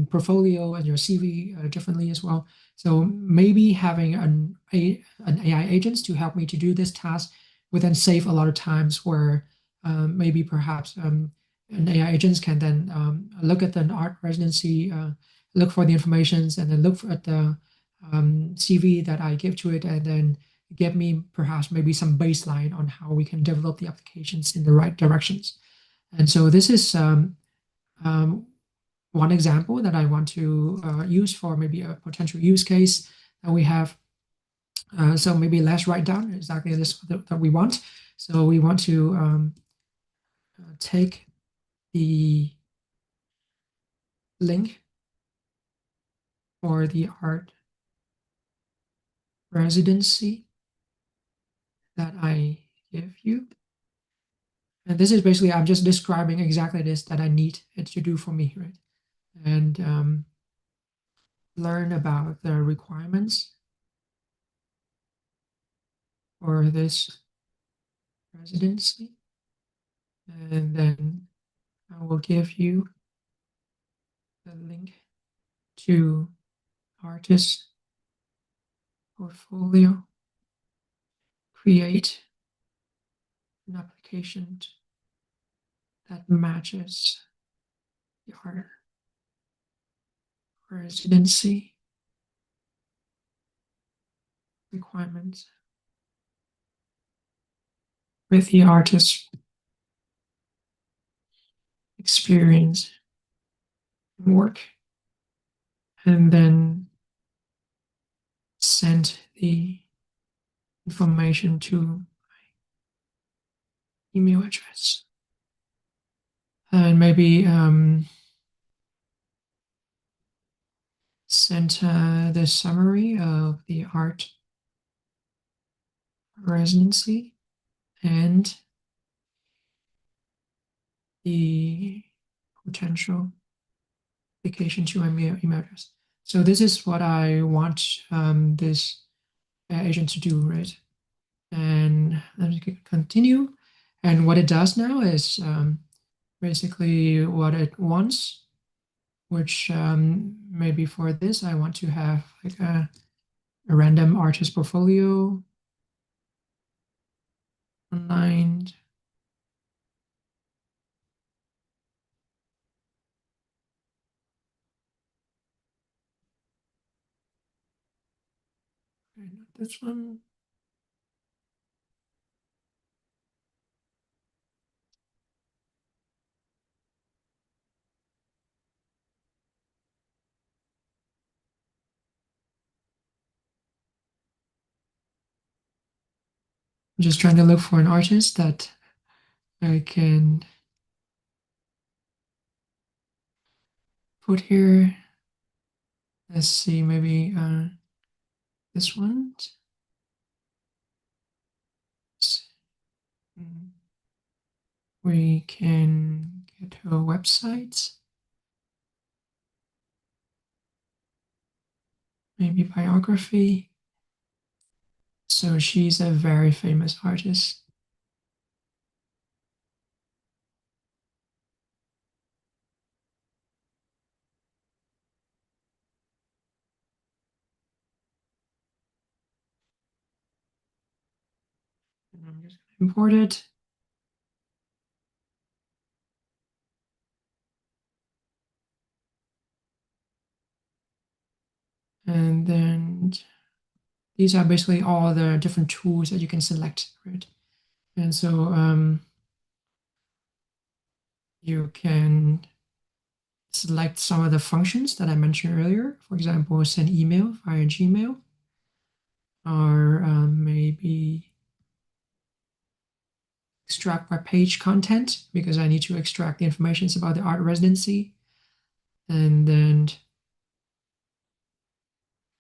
portfolio and your CV differently as well. So maybe having an AI agent to help me to do this task would then save a lot of times where maybe perhaps an AI agents can then look at an art residency, look for the informations, and then look at the CV that I give to it, and then give me perhaps maybe some baseline on how we can develop the applications in the right directions. And so this is um, one example that I want to use for maybe a potential use case that we have. So maybe let's write down exactly this that we want. So we want to take the link for the art residency that I give you. And this is basically, I'm just describing exactly this that I need it to do for me, right? And learn about the requirements for this residency. And then I will give you the link to artist portfolio, create an application that matches the art residency requirements with the artist experience work, and then send the information to my email address. And maybe send the summary of the art residency and the potential application to my email address. So this is what I want this agent to do, right? And let me continue. And what it does now is basically what it wants, which maybe for this, I want to have like a random artist portfolio online. Okay, not this one. I'm just trying to look for an artist that I can put here. Let's see, maybe this one. We can get her website, maybe biography. So she's a very famous artist. And I'm just going to import it. And then these are basically all the different tools that you can select, right? And so you can select some of the functions that I mentioned earlier. For example, send email via Gmail, or maybe extract web page content because I need to extract the information about the art residency, and then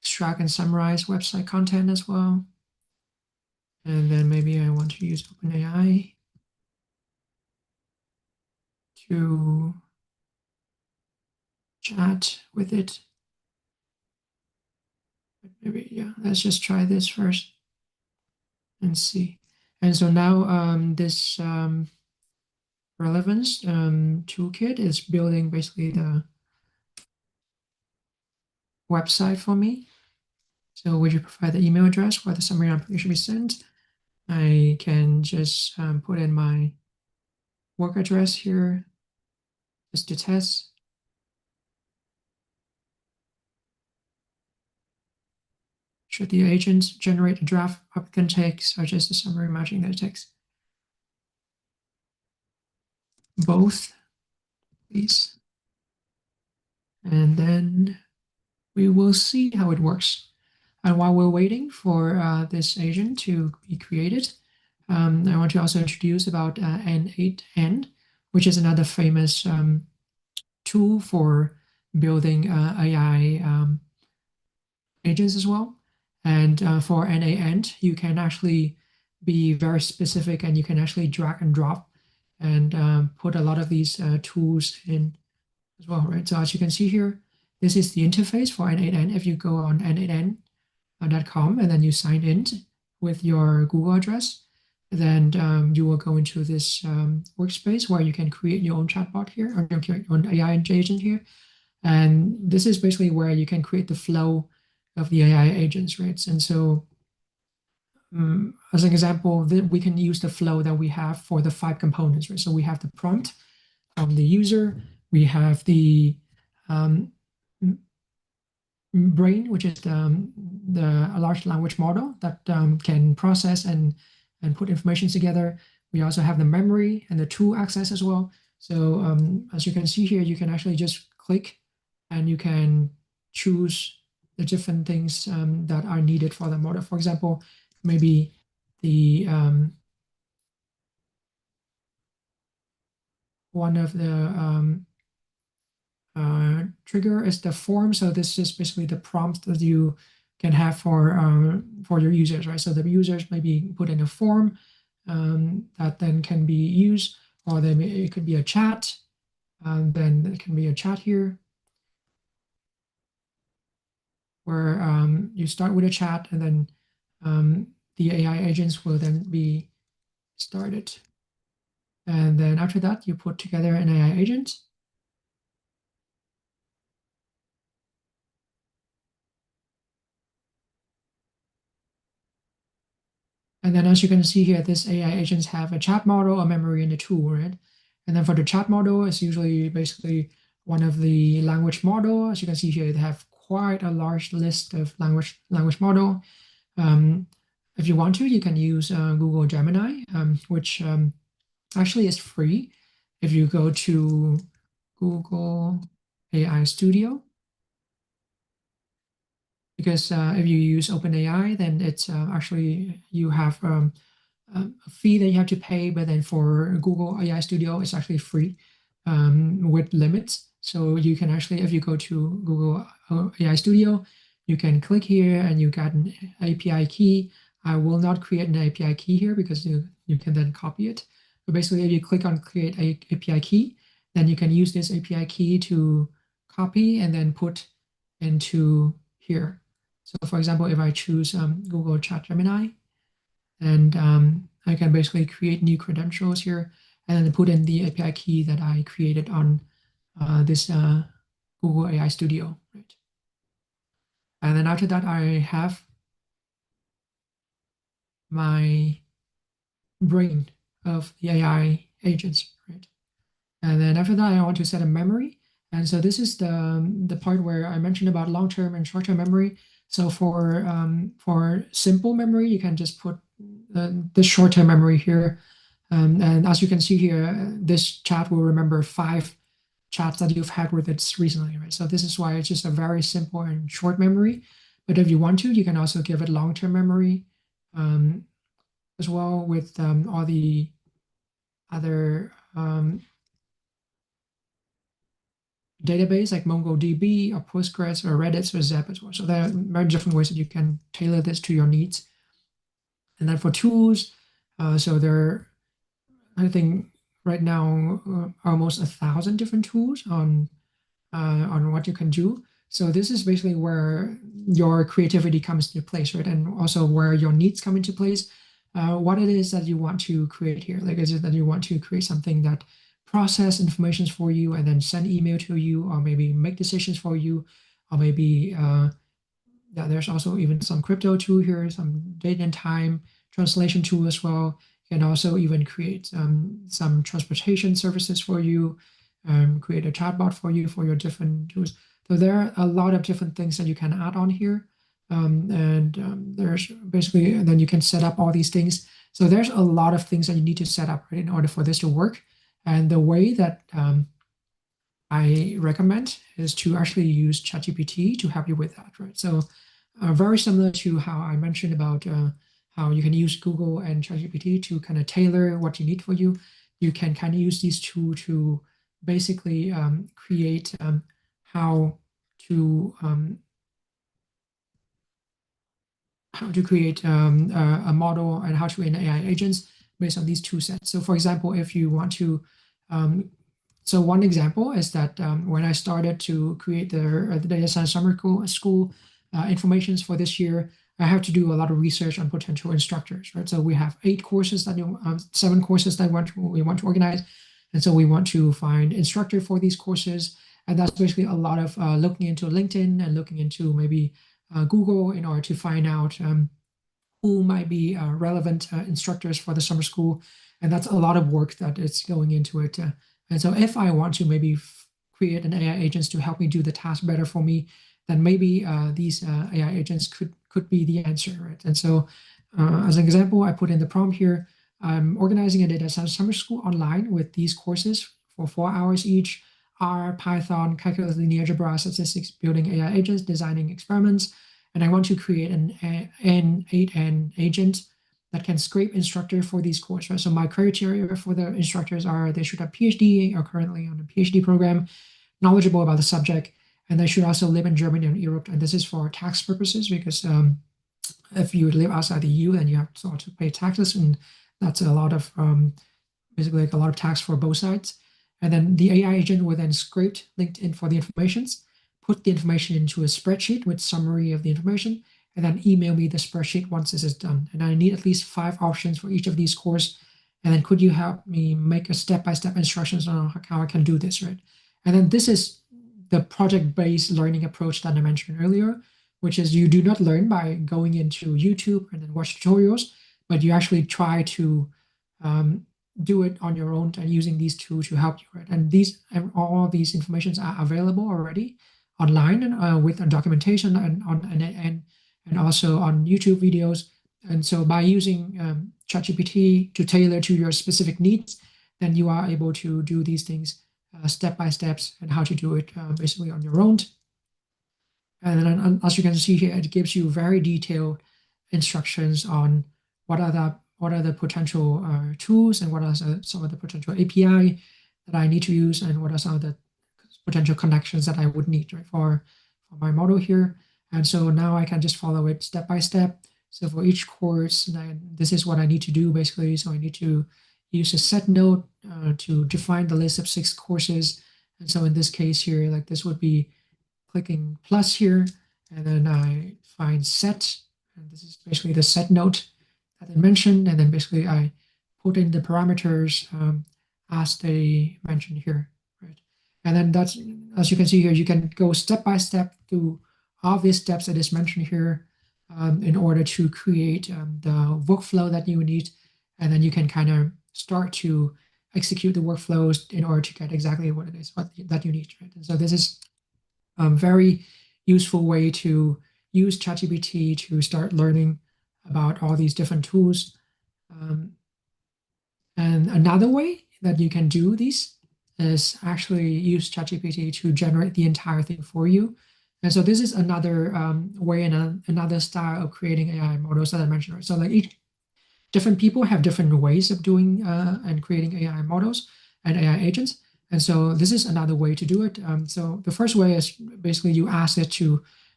extract and summarize website content as well. And then maybe I want to use OpenAI to chat with it. But maybe, yeah, let's just try this first and see. And so now this relevance toolkit is building basically the website for me. So would you provide the email address where the summary application should be sent? I can just put in my work address here just to test. Should the agent generate a draft applicant text or just a summary matching that text? Both, please. And then we will see how it works. And while we're waiting for this agent to be created, I want to also introduce about N8N, which is another famous tool for building AI agents as well. And for N8N, you can actually be very specific and you can actually drag and drop and put a lot of these tools in as well, right? So as you can see here, this is the interface for N8N. If you go on n8n.com and then you sign in with your Google address, then you will go into this workspace where you can create your own chatbot here, or your own AI agent here. And this is basically where you can create the flow of the AI agents, right? And so as an example, we can use the flow that we have for the 5 components, right? So we have the prompt from the user, we have the brain, which is the large language model that can process and put information together. We also have the memory and the tool access as well. So as you can see here, you can actually just click and you can choose the different things that are needed for the model. For example, maybe the one of the trigger is the form. So this is basically the prompt that you can have for your users, right? So the users maybe put in a form that then can be used, or it could be a chat. Then it can be a chat here where you start with a chat, and then the AI agents will then be started. And then after that, you put together an AI agent. And then as you can see here, this AI agents have a chat model, a memory, and a tool, right? And then for the chat model, it's usually basically one of the language model. As you can see here, they have quite a large list of language model. Um, if you want to, you can use Google Gemini, which actually is free. If you go to Google AI Studio, because if you use OpenAI, then it's actually you have a fee that you have to pay, but then for Google AI Studio, it's actually free with limits. So you can actually, if you go to Google AI Studio, you can click here and you got an API key. I will not create an API key here because you can then copy it. But basically, if you click on create a API key, then you can use this API key to copy and then put into here. So for example, if I choose Google Chat Gemini, and I can basically create new credentials here and then put in the API key that I created on this Google AI Studio, right? And then after that, I have my brain of the AI agents, right? And then after that, I want to set a memory. And so this is the part where I mentioned about long-term and short-term memory. So for simple memory, you can just put the short-term memory here. And as you can see here, this chat will remember 5 chats that you've had with it recently, right? So this is why it's just a very simple and short memory. But if you want to, you can also give it long-term memory as well with all the other database like MongoDB or Postgres or Redis or Zep as well. So there are very different ways that you can tailor this to your needs. And then for tools, so there are, I think right now almost 1,000 different tools on what you can do. So this is basically where your creativity comes into place, right? And also where your needs come into place. What it is that you want to create here. Like, is it that you want to create something that process information for you and then send email to you, or maybe make decisions for you, or maybe yeah, there's also even some crypto tool here, some date and time translation tool as well. You can also even create some transportation services for you, create a chatbot for you for your different tools. So there are a lot of different things that you can add on here. And there's basically, and then you can set up all these things. So there's a lot of things that you need to set up, right, in order for this to work. And the way that I recommend is to actually use ChatGPT to help you with that, right? So very similar to how I mentioned about how you can use Google and ChatGPT to kind of tailor what you need for you. You can kind of use these two to basically create to um, how to create a model and how to train AI agents based on these two sets. So for example, if you want to, so one example is that when I started to create the data science summer school informations for this year, I have to do a lot of research on potential instructors, right? So we have 8 courses that 7 courses that we want to organize. And so we want to find instructor for these courses. And that's basically a lot of looking into LinkedIn and looking into maybe Google in order to find out who might be relevant instructors for the summer school. And that's a lot of work that is going into it. And so if I want to maybe create an AI agents to help me do the task better for me, then maybe these AI agents could be the answer, right? And so as an example, I put in the prompt here. I'm organizing a data science summer school online with these courses for 4 hours each. R, Python, calculus, linear algebra, statistics, building AI agents, designing experiments, and I want to create an 8N agent that can scrape instructor for these courses. Right? So my criteria for the instructors are they should have PhD or currently on a PhD program, knowledgeable about the subject, and they should also live in Germany and Europe. And this is for tax purposes because if you live outside the EU, then you have to pay taxes, and that's a lot of basically like a lot of tax for both sides. And then the AI agent will then scrape LinkedIn for the informations, put the information into a spreadsheet with summary of the information, and then email me the spreadsheet once this is done. And I need at least 5 options for each of these cores. And then could you help me make a step-by-step instructions on how I can do this, right? And then this is the project-based learning approach that I mentioned earlier, which is you do not learn by going into YouTube and then watch tutorials, but you actually try to do it on your own and using these tools to help you, right? And all these informations are available already online and with documentation and also on YouTube videos. And so by using ChatGPT to tailor to your specific needs, then you are able to do these things step by steps and how to do it basically on your own. And then as you can see here, it gives you very detailed instructions on what are the potential tools and what are some of the potential API that I need to use and what are some of the potential connections that I would need, right, for my model here. And so now I can just follow it step by step. So for each course, this is what I need to do basically. So I need to use a set node to define the list of 6 courses. And so in this case here, like this would be clicking plus here, and then I find set, and this is basically the set node that I mentioned, and then basically I put in the parameters as they mentioned here, right? And then that's, as you can see here, you can go step by step through obvious steps that is mentioned here in order to create the workflow that you need, and then you can kind of start to execute the workflows in order to get exactly what it is that you need, right? And so this is very useful way to use ChatGPT to start learning about all these different tools. And another way that you can do these is actually use ChatGPT to generate the entire thing for you. And so this is another way and another style of creating AI models that I mentioned. Right? So like each different people have different ways of doing and creating AI models and AI agents. And so this is another way to do it. So the first way is basically you ask it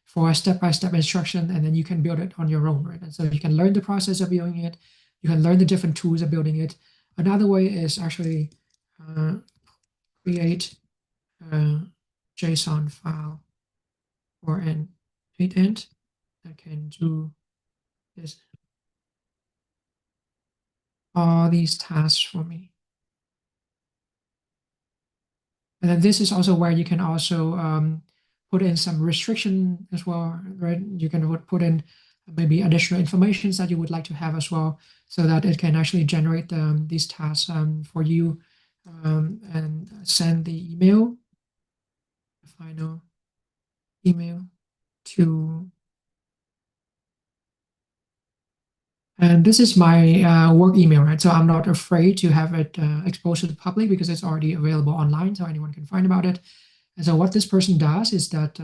for a step-by-step instruction, and then you can build it on your own, right? And so you can learn the process of building it. You can learn the different tools of building it. Another way is actually create a JSON file or an 8int that can do this, all these tasks for me. And then this is also where you can also put in some restriction as well, right? You can put in maybe additional information that you would like to have as well, so that it can actually generate these tasks for you and send the email, the final email to. And this is my work email, right? So I'm not afraid to have it exposed to the public because it's already available online, so anyone can find about it. And so what this person does is that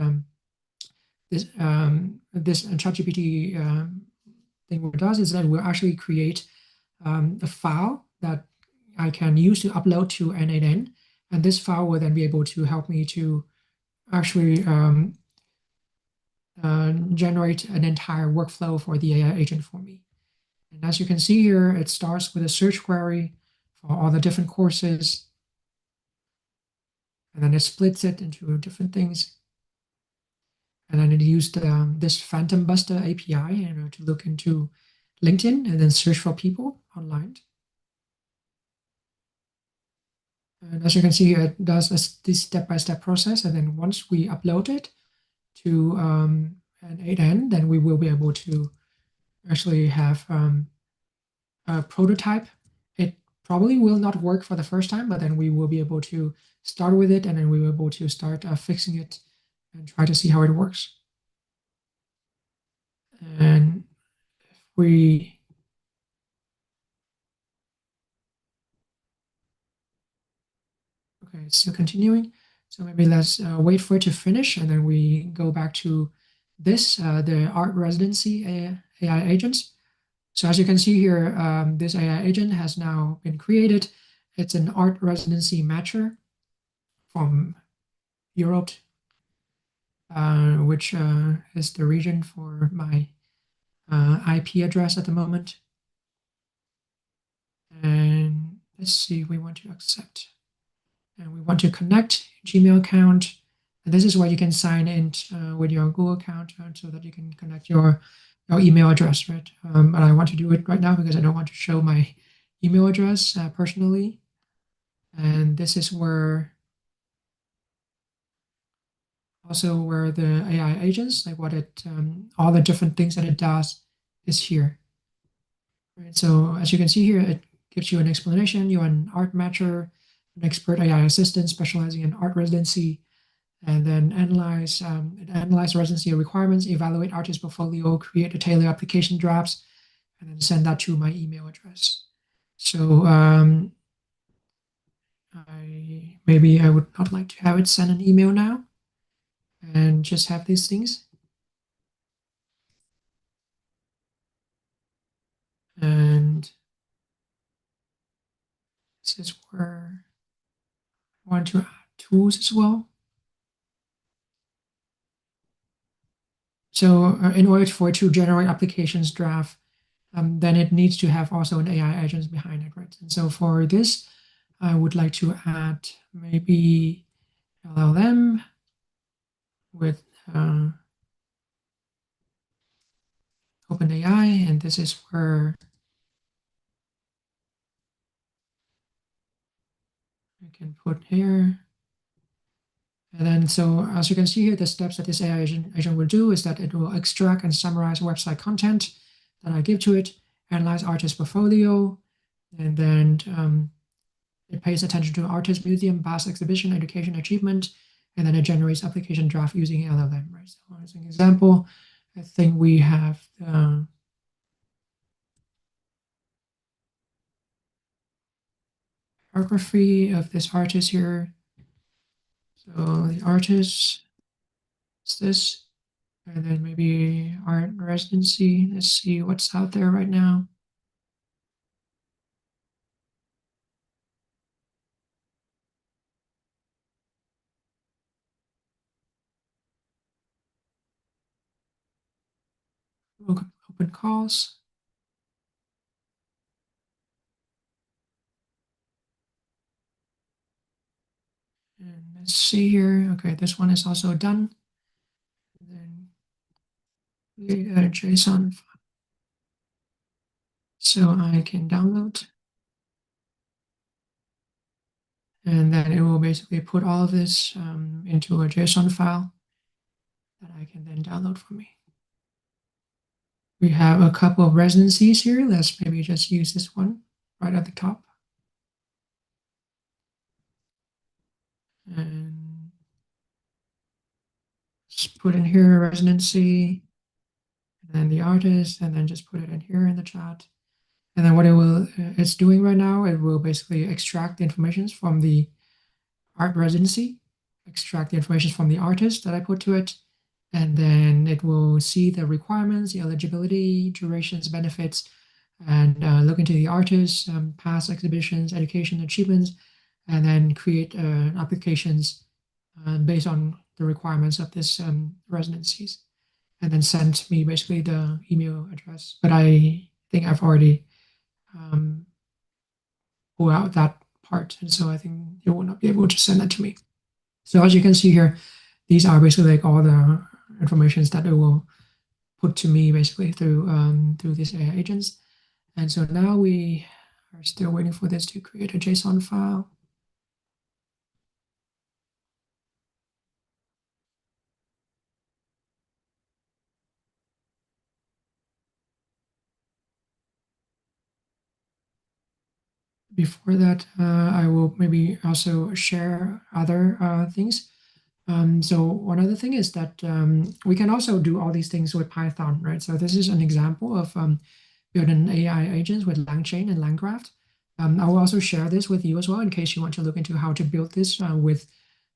this ChatGPT thing does is that we'll actually create a file that I can use to upload to N8N, and this file will then be able to help me to actually generate an entire workflow for the AI agent for me. And as you can see here, it starts with a search query for all the different courses, and then it splits it into different things. And then it used this Phantom Buster API to look into LinkedIn and then search for people online. And as you can see, it does this step-by-step process. And then once we upload it to an 8N, then we will be able to actually have a prototype. It probably will not work for the first time, but then we will be able to start with it, and then we will be able to start fixing it and try to see how it works. And if we okay, it's still continuing. So maybe let's wait for it to finish, and then we go back to this, the art residency AI agents. So as you can see here, this AI agent has now been created. It's an art residency matcher from Europe, which is the region for my IP address at the moment. And let's see, we want to accept. And we want to connect Gmail account. And this is where you can sign in with your Google account so that you can connect your email address, right? But I want to do it right now because I don't want to show my email address personally. And this is where also where the AI agents, like what it, all the different things that it does is here. Right? So as you can see here, it gives you an explanation. You're an art matcher, an expert AI assistant specializing in art residency, and then analyze residency requirements, evaluate artist portfolio, create a tailored application drafts, and then send that to my email address. So I would not like to have it send an email now and just have these things. And this is where I want to add tools as well. So in order for it to generate applications draft, then it needs to have also an AI agent behind it, right? And so for this, I would like to add maybe LLM with OpenAI, and this is where I can put here. And then, so as you can see here, the steps that this AI agent will do is that it will extract and summarize website content that I give to it, analyze artist portfolio, and then it pays attention to artist, museum, past exhibition, education, achievement, and then it generates application draft using LLM, right? So as an example, I think we have biography of this artist here. So the artist is this, and then maybe art residency. Let's see what's out there right now. Open calls. And let's see here. Okay, this one is also done. And then create a JSON file so I can download. And then it will basically put all of this into a JSON file that I can then download for me. We have a couple of residencies here. Let's maybe just use this one right at the top. And just put in here a residency, and then the artist, and then just put it in here in the chat. And then what it's doing right now, it will basically extract the information from the art residency, extract the information from the artist that I put to it, and then it will see the requirements, the eligibility, durations, benefits, and look into the artist, past exhibitions, education achievements, and then create applications based on the requirements of this residencies, and then send me basically the email address. But I think I've already pulled out that part, and so I think you will not be able to send that to me. So as you can see here, these are basically like all the informations that it will put to me basically through these AI agents. And so now we are still waiting for this to create a JSON file. Before that, I will maybe also share other things. So one other thing is that we can also do all these things with Python, right? So this is an example of building AI agents with LangChain and LangGraph. I will also share this with you as well in case you want to look into how to build this with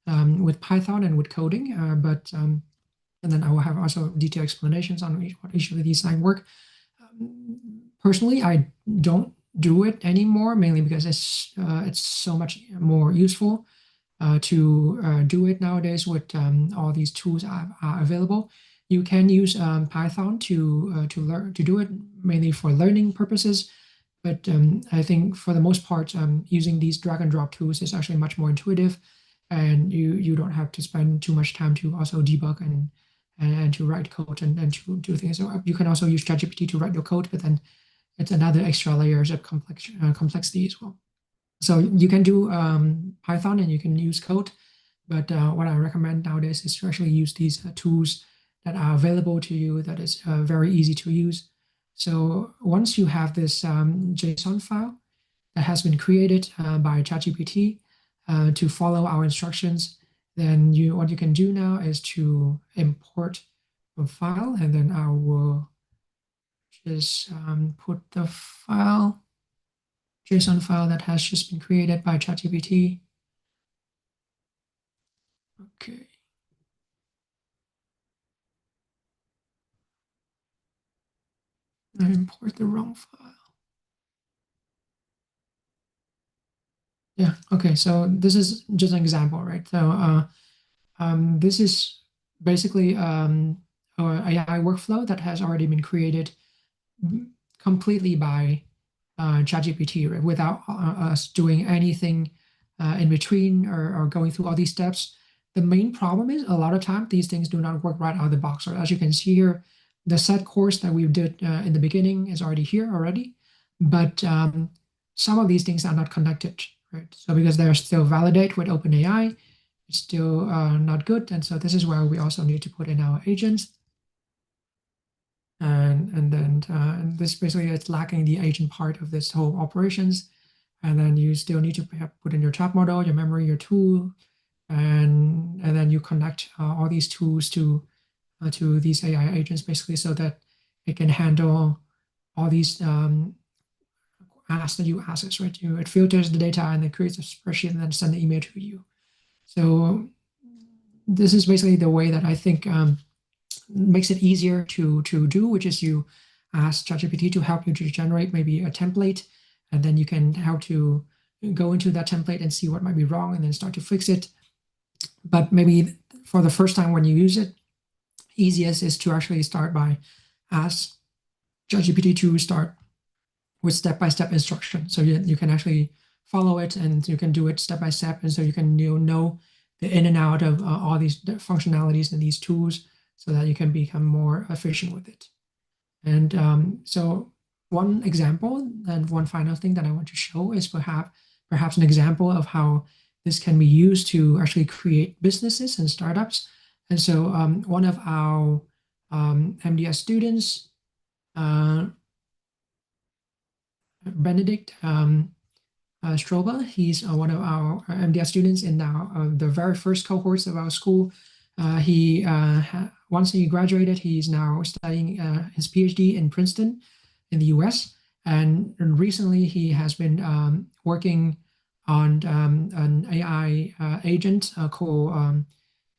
with Python and with coding, and then I will have also detailed explanations on what each of these work. Personally, I don't do it anymore, mainly because it's so much more useful to do it nowadays with all these tools are available. You can use Python to learn to do it mainly for learning purposes, but I think for the most part, using these drag and drop tools is actually much more intuitive, and you don't have to spend too much time to also debug and to write code and to do things. So you can also use ChatGPT to write your code, but then it's another extra layers of complexity as well. So you can do Python and you can use code, but what I recommend nowadays is to actually use these tools that are available to you that is very easy to use. So once you have this JSON file that has been created by ChatGPT to follow our instructions, then what you can do now is to import a file, and then I will just put the file, JSON file that has just been created by ChatGPT. Okay. I import the wrong file. Yeah, okay, so this is just an example, right? So this is basically an AI workflow that has already been created completely by ChatGPT, right? Without us doing anything in between or going through all these steps. The main problem is a lot of times these things do not work right out of the box. So as you can see here, the set course that we did in the beginning is already here already, but some of these things are not connected, right? So because they're still validate with OpenAI, it's still not good. And so this is where we also need to put in our agents. And then this basically is lacking the agent part of this whole operations. And then you still need to put in your chat model, your memory, your tool, and then you connect all these tools to these AI agents basically so that it can handle all these asks that you ask, right? It filters the data and it creates a spreadsheet and then send the email to you. So this is basically the way that I think makes it easier to do, which is you ask ChatGPT to help you to generate maybe a template, and then you can help to go into that template and see what might be wrong and then start to fix it. But maybe for the first time when you use it, easiest is to actually start by ask ChatGPT to start with step-by-step instruction. So you can actually follow it and you can do it step by step. And so you can know the in and out of all these functionalities and these tools so that you can become more efficient with it. And so one example and one final thing that I want to show is perhaps an example of how this can be used to actually create businesses and startups. And so one of our MDS students, Benedict Stroba, he's one of our MDS students in now the very first cohorts of our school. Once he graduated, he's now studying his PhD in Princeton in the US. And recently he has been working on an AI agent called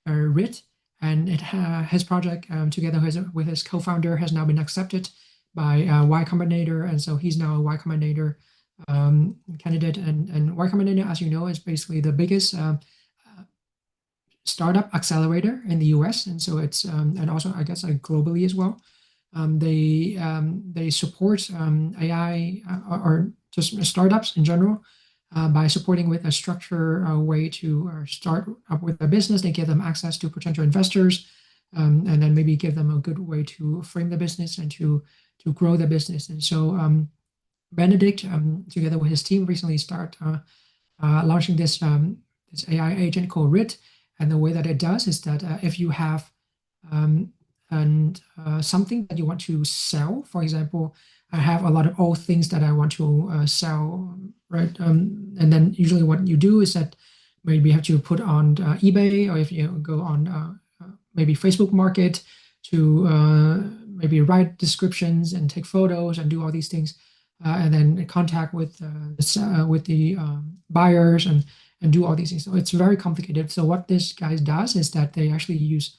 RIT. And his project together with his co-founder has now been accepted by Y Combinator. And so he's now a Y Combinator candidate. And Y Combinator, as you know, is basically the biggest startup accelerator in the US, and so it's and also I guess globally as well. They support AI or just startups in general by supporting with a structure way to start up with a business. They give them access to potential investors, and then maybe give them a good way to frame the business and to grow the business. And so Benedict, together with his team, recently start launching this AI agent called RIT. And the way that it does is that if you have something that you want to sell, for example, I have a lot of old things that I want to sell, right? And then usually what you do is that maybe you have to put on eBay, or if you go on maybe Facebook Market to maybe write descriptions and take photos and do all these things, and then contact with the buyers do all these things. So it's very complicated. So what this guy does is that they actually use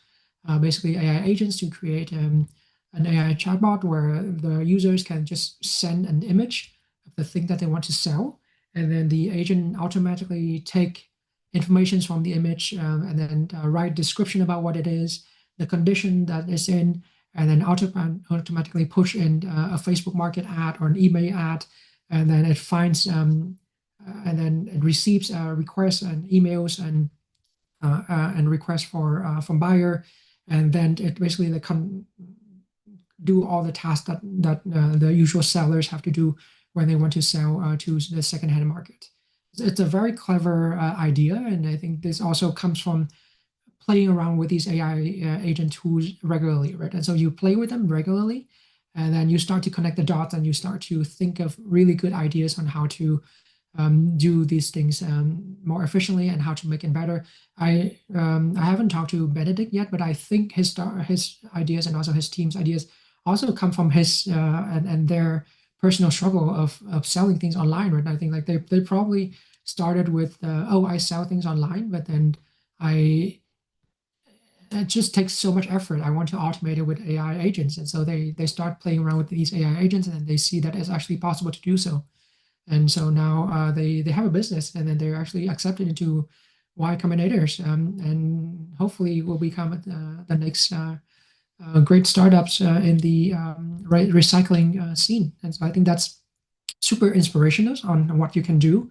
basically AI agents to create an AI chatbot where the users can just send an image of the thing that they want to sell, and then the agent automatically take information from the image and then write description about what it is, the condition that is in, and then automatically push in a Facebook Market ad or an eBay ad, and then it finds and then it receives requests and emails and requests for from buyer, and then it basically do all the tasks that the usual sellers have to do when they want to sell to the secondhand market. It's a very clever idea, and I think this also comes from playing around with these AI agent tools regularly, right? And so you play with them regularly, and then you start to connect the dots, and you start to think of really good ideas on how to do these things more efficiently and how to make it better. I haven't talked to Benedict yet, but I think his ideas and also his team's ideas also come from his and their personal struggle of selling things online, right? I think like they probably started with oh, I sell things online, but then I it just takes so much effort. I want to automate it with AI agents, and so they start playing around with these AI agents, and then they see that it's actually possible to do so. And so now they have a business, and then they're actually accepted into Y Combinators, and hopefully will become the next great startups in the recycling scene. And so I think that's super inspirational on what you can do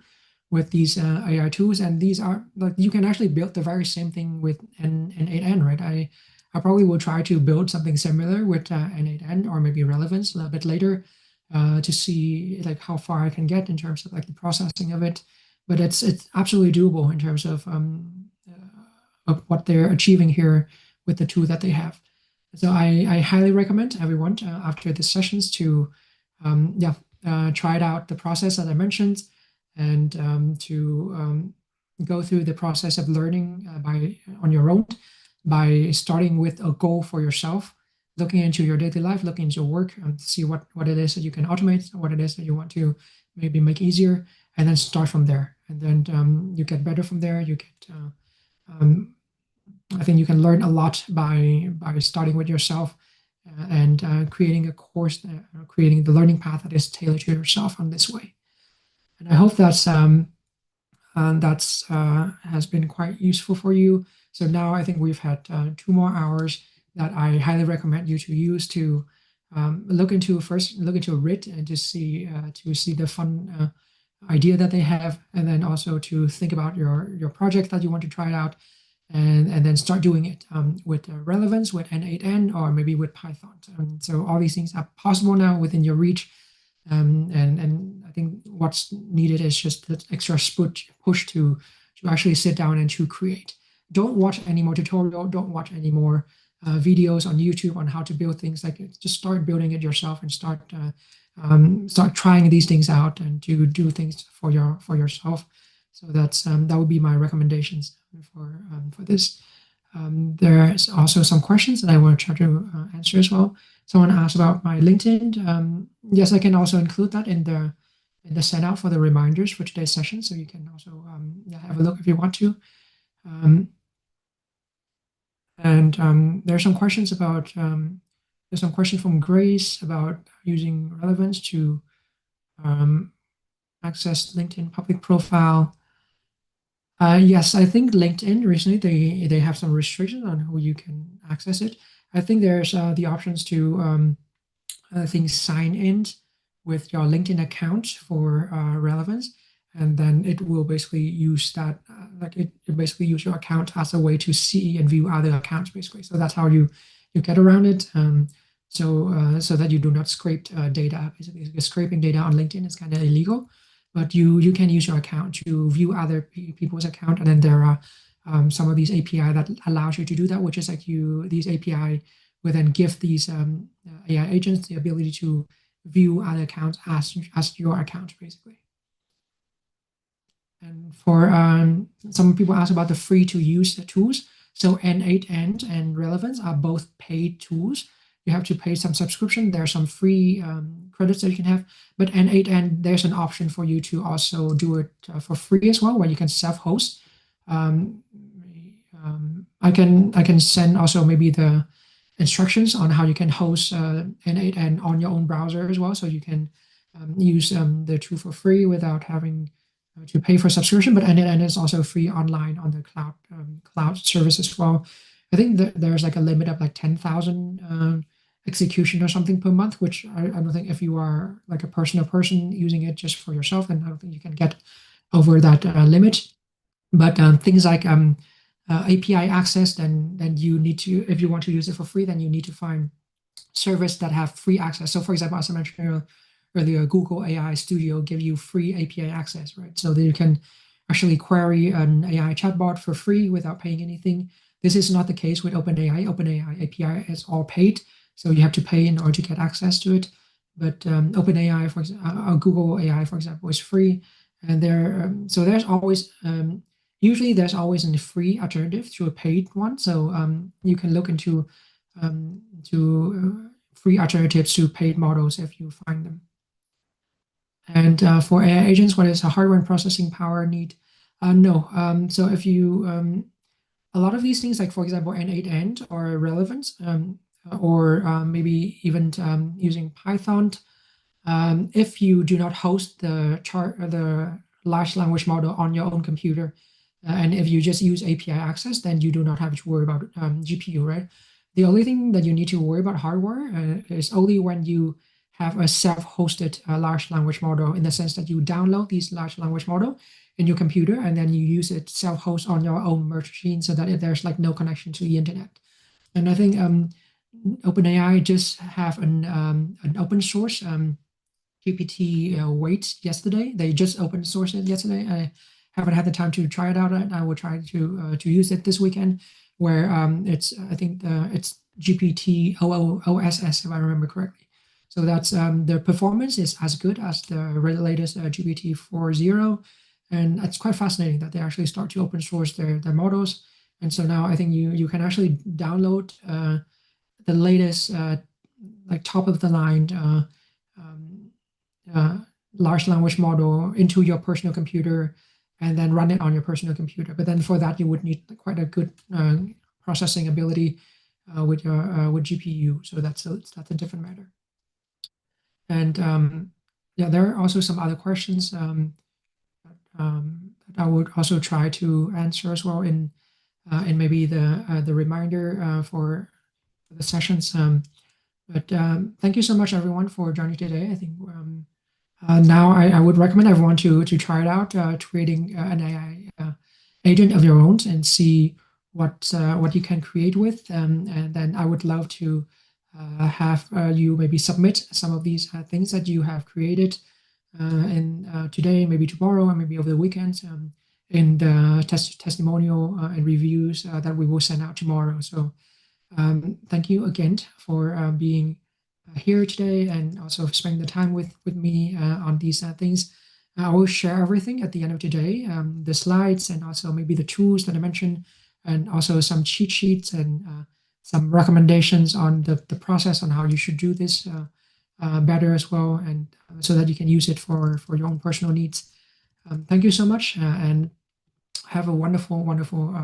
with these AI tools. And these are like you can actually build the very same thing with N8N, right? I probably will try to build something similar with N8N or maybe Relevance a little bit later to see like how far I can get in terms of like the processing of it. But it's absolutely doable in terms of what they're achieving here with the tool that they have. So I highly recommend everyone after the sessions to try it out the process that I mentioned and to go through the process of learning by on your own by starting with a goal for yourself, looking into your daily life, looking into your work, to see what it is that you can automate, what it is that you want to maybe make easier, and then start from there. And then you get better from there. You get, I think you can learn a lot by starting with yourself and creating a course, creating the learning path that is tailored to yourself on this way. And I hope that's has been quite useful for you. So now I think we've had 2 more hours that I highly recommend you to use to look into RIT and to see the fun idea that they have, and then also to think about your project that you want to try it out, and then start doing it with Relevance, with N8N, or maybe with Python. So all these things are possible now within your reach. And I think what's needed is just the extra push to actually sit down and to create. Don't watch any more tutorial. Don't watch any more videos on YouTube on how to build things. Like just start building it yourself and start trying these things out and to do things for yourself. So that would be my recommendations for this. There's also some questions that I want to try to answer as well. Someone asked about my LinkedIn. Yes, I can also include that in the send out for the reminders for today's session. So you can also have a look if you want to. There's some questions there's some questions from Grace about using Relevance to access LinkedIn public profile. Yes, I think LinkedIn recently they have some restrictions on who you can access it. I think there's the options to I think sign in with your LinkedIn account for Relevance, and then it will basically use that it basically use your account as a way to see and view other accounts basically. So that's how you get around it. So that you do not scrape data. Basically, scraping data on LinkedIn is kind of illegal, but you can use your account to view other people's account, and then there are some of these API that allows you to do that, which is like these API will then give these AI agents the ability to view other accounts as your account basically. And for some people ask about the free to use tools. So N8N and Relevance are both paid tools. you have to pay some subscription. There are some free credits that you can have. But N8N, there's an option for you to also do it for free as well, where you can self-host. Um, I can send also maybe the instructions on how you can host N8N on your own browser as well, so you can use the tool for free without having to pay for subscription. But N8N is also free online on the cloud service as well. I think that there's like a limit of like 10,000 execution or something per month, which I don't think if you are like a person using it just for yourself, then I don't think you can get over that limit. But things like API access, then you need to, if you want to use it for free, then you need to find servers that have free access. So for example, as I mentioned earlier, Google AI Studio give you free API access, right? So that you can actually query an AI chatbot for free without paying anything. This is not the case with OpenAI. OpenAI API is all paid, so you have to pay in order to get access to it. But OpenAI, for example, Google AI, for example, is free, and so there's always usually there's always a free alternative to a paid one. So you can look into free alternatives to paid models if you find them. And for AI agents, what is a hardware and processing power need? No. So if you a lot of these things, like for example, N8N are relevant, or maybe even using Python. If you do not host the large language model on your own computer, and if you just use API access, then you do not have to worry about GPU, right? The only thing that you need to worry about hardware is only when you have a self-hosted large language model, in the sense that you download these large language model in your computer and then you use it self-host on your own machine, so that there's like no connection to the internet. And I think OpenAI just have an open source GPT wait yesterday. They just open sourced it yesterday. I haven't had the time to try it out. I will try to use it this weekend. Where it's I think it's GPT OSS, if I remember correctly. So that's the performance is as good as the latest GPT 4.0, and it's quite fascinating that they actually start to open source their models. And so now I think you can actually download the latest like top of the line large language model into your personal computer and then run it on your personal computer. But then for that, you would need quite a good processing ability with GPU. So that's a different matter. And yeah, there are also some other questions that I would also try to answer as well in maybe the reminder for the sessions. But thank you so much, everyone, for joining today. I think now I would recommend everyone to try it out, creating an AI agent of your own and see what you can create with. And then I would love to have you maybe submit some of these things that you have created in today, maybe tomorrow, or maybe over the weekend, in the testimonial and reviews that we will send out tomorrow. So thank you again for being here today and also spending the time with me on these things. I will share everything at the end of today, the slides and also maybe the tools that I mentioned, and also some cheat sheets and some recommendations on the process on how you should do this better as well, and so that you can use it for your own personal needs. Thank you so much, and have a wonderful, wonderful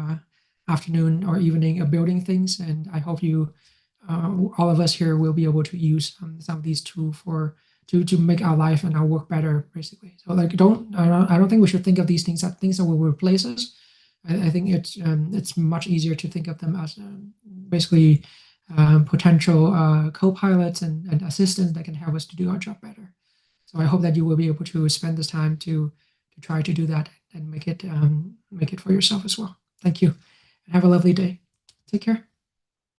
afternoon or evening of building things. And I hope you, all of us here, will be able to use some of these tools to make our life and our work better, basically. So like, I don't think we should think of these things as things that will replace us. I think it's much easier to think of them as basically potential co-pilots and assistants that can help us to do our job better. So I hope that you will be able to spend this time to try to do that and make it for yourself as well. Thank you, and have a lovely day. Take care.